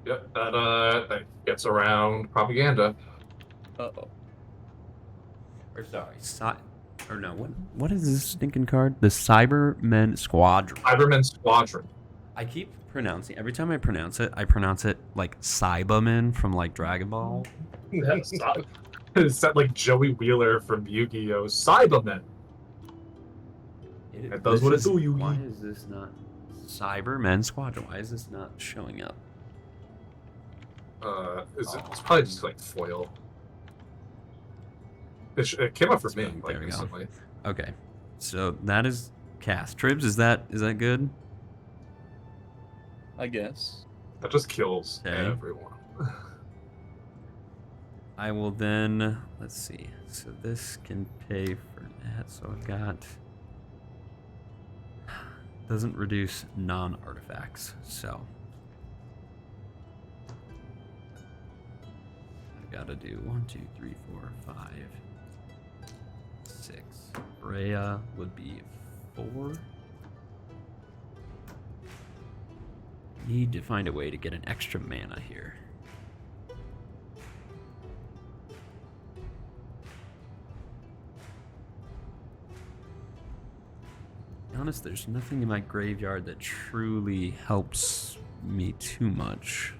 Yep, that gets around propaganda. Uh-oh. Or sorry, or no, what is this stinking card? The Cybermen Squadron. Cybermen Squadron. I keep pronouncing, every time I pronounce it like Cybermen from like Dragon Ball. It's that like Joey Wheeler from Yu-Gi-Oh! Cybermen. It does what it do, Yu-Gi. Why is this not Cybermen Squadron? Why is this not showing up? It's probably just like foil. It came up for me There like we go. recently. Okay, so that is cast. Ttribs, is that good? I guess. That just kills Okay. everyone. I will then, let's see. So this can pay for that. So I've got, doesn't reduce non-artifacts. So I've got to do 1, 2, 3, 4, 5, 6. Breya would be 4. Need to find a way to get an extra mana here. honest, there's nothing in my graveyard that truly helps me too much.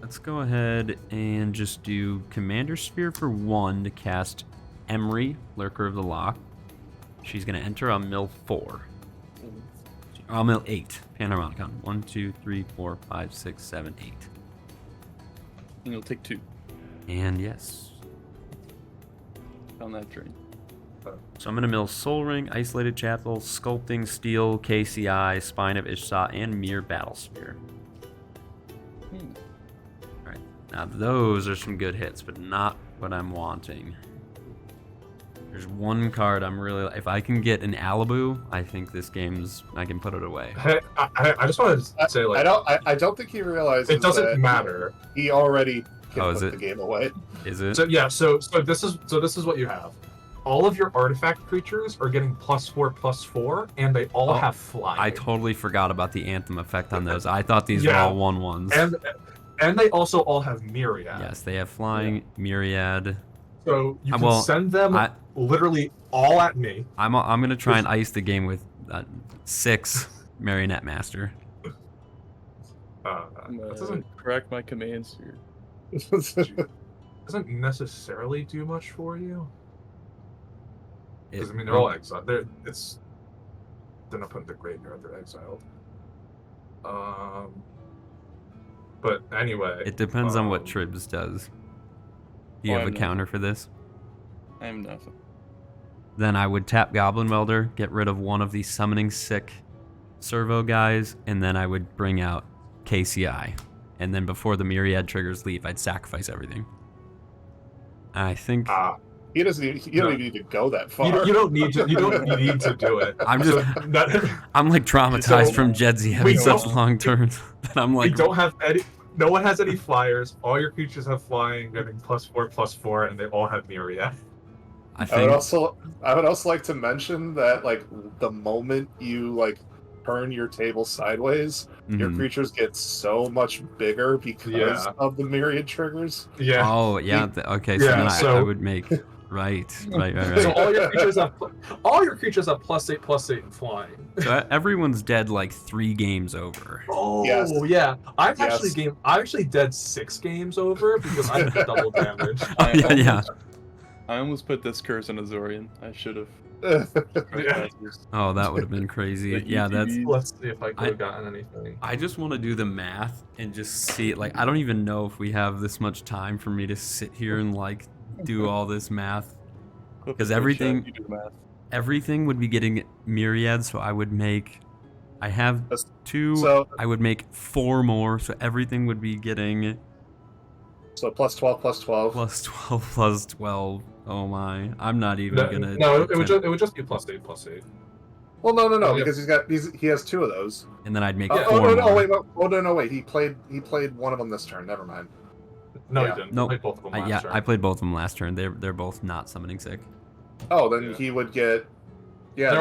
Let's go ahead and just do Commander Sphere for 1 to cast Emery, Lurker of the Loch. She's going to enter on mill 4. On mill 8. Panharmonicon. 1, 2, 3, 4, 5, 6, 7, 8. And you'll take 2 And yes. on that drain. So I'm going to mill Soul Ring, Isolated Chapel, Sculpting Steel, KCI, Spine of Ishsa, and Mere Battle Sphere. Alright, now those are some good hits, but not what I'm wanting. There's one card I'm really... If I can get an Alibu, I think this game's... I can put it away. Hey, I just want to say, like... I don't think he realizes it doesn't that matter. He already can Oh, is put it? the game away. Is it? So yeah, so this is what you have. All of your artifact creatures are getting +4/+4, and they all have flying. I totally forgot about the Anthem effect on those. I thought these Yeah. were all 1/1s. And they also all have Myriad. Yes, they have Flying, Myriad. So you can Well, send them literally all at me. I'm going to try and ice the game with 6 Marionette Master. I'm That gonna correct my commands here. doesn't necessarily do much for you. Because I mean, they're It- all exiled. They're not put in the graveyard. They're exiled. But anyway, It depends on what Ttribs does. Do you Oh, have a I know. counter for this? I am nothing. Then I would tap Goblin Welder, get rid of one of the Summoning Sick servo guys, and then I would bring out KCI. And then before the Myriad triggers leave, I'd sacrifice everything. I think... He doesn't. You don't even need to go that far. You don't need to. You don't need to do it. I'm just... I'm like traumatized from Jadzi having such long turns that I'm like... We don't have any. No one has any flyers. All your creatures have flying, getting +4/+4, and they all have Myriad. I I would think... also like to mention that like the moment you like turn your table sideways, your Mhm. creatures get so much bigger because of the myriad triggers. Yeah. Oh, yeah. Okay, so Yeah, then I so- would make... Right. So Right. all your creatures have +8/+8 and flying. So everyone's dead like 3 games over. Oh Yes. yeah, I'm Yes. actually dead 6 games over because I did double damage. Yeah. I almost put this curse on Azorian. I should have. Yeah. Oh, that would have been crazy. The Yeah, that's... ETBs. Let's see if I could have gotten anything. I just want to do the math and just see it. Like, I don't even know if we have this much time for me to sit here and like do all this math. Because everything- You do the math. Everything would be getting Myriad, so I would make... I have That's- 2, So I would make 4 more, so everything would be getting +12, +12. +12, +12. Oh my. I'm not even gonna... No, it would just be +8/+8. Well, no, Oh, yeah. because he has 2 of those. And then I'd make Yeah. 4 more. No, wait. He played one of them this turn. Never mind. No, Yeah. he didn't. Nope. I played both of them last turn. I played both of them last turn. They're both not Summoning Sick. Oh, then Yeah. he would get. Yeah. They're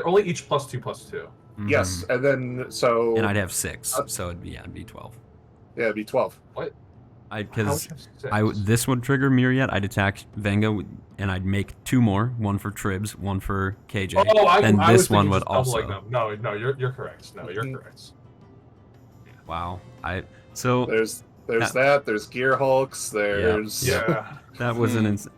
only each +2/+2. Yes, Mhm. and then so. And I'd have 6, so it'd be 12. Yeah, it'd be 12. Because this would trigger Myriad. I'd attack Venga, and I'd make 2 more. One for Ttribs, one for KJ. And I this was one thinking would just doubling also. them. No, you're correct. No, you're correct. Wow. So There's that. There's Gear Hulks. There's Yeah. that was an so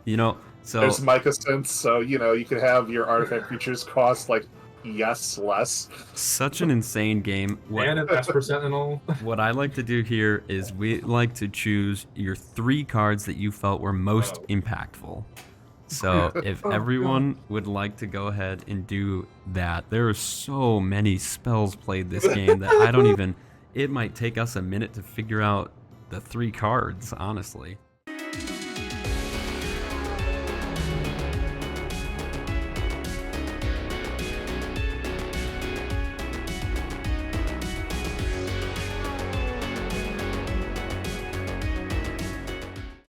There's Mycosynths. So you could have your artifact creatures cost like less. such an insane game. And an Esper Sentinel. What I like to do here is we like to choose your 3 cards that you felt were most impactful. So if everyone would like to go ahead and do that, there are so many spells played this game that I don't even... It might take us a minute to figure out the 3 cards, honestly.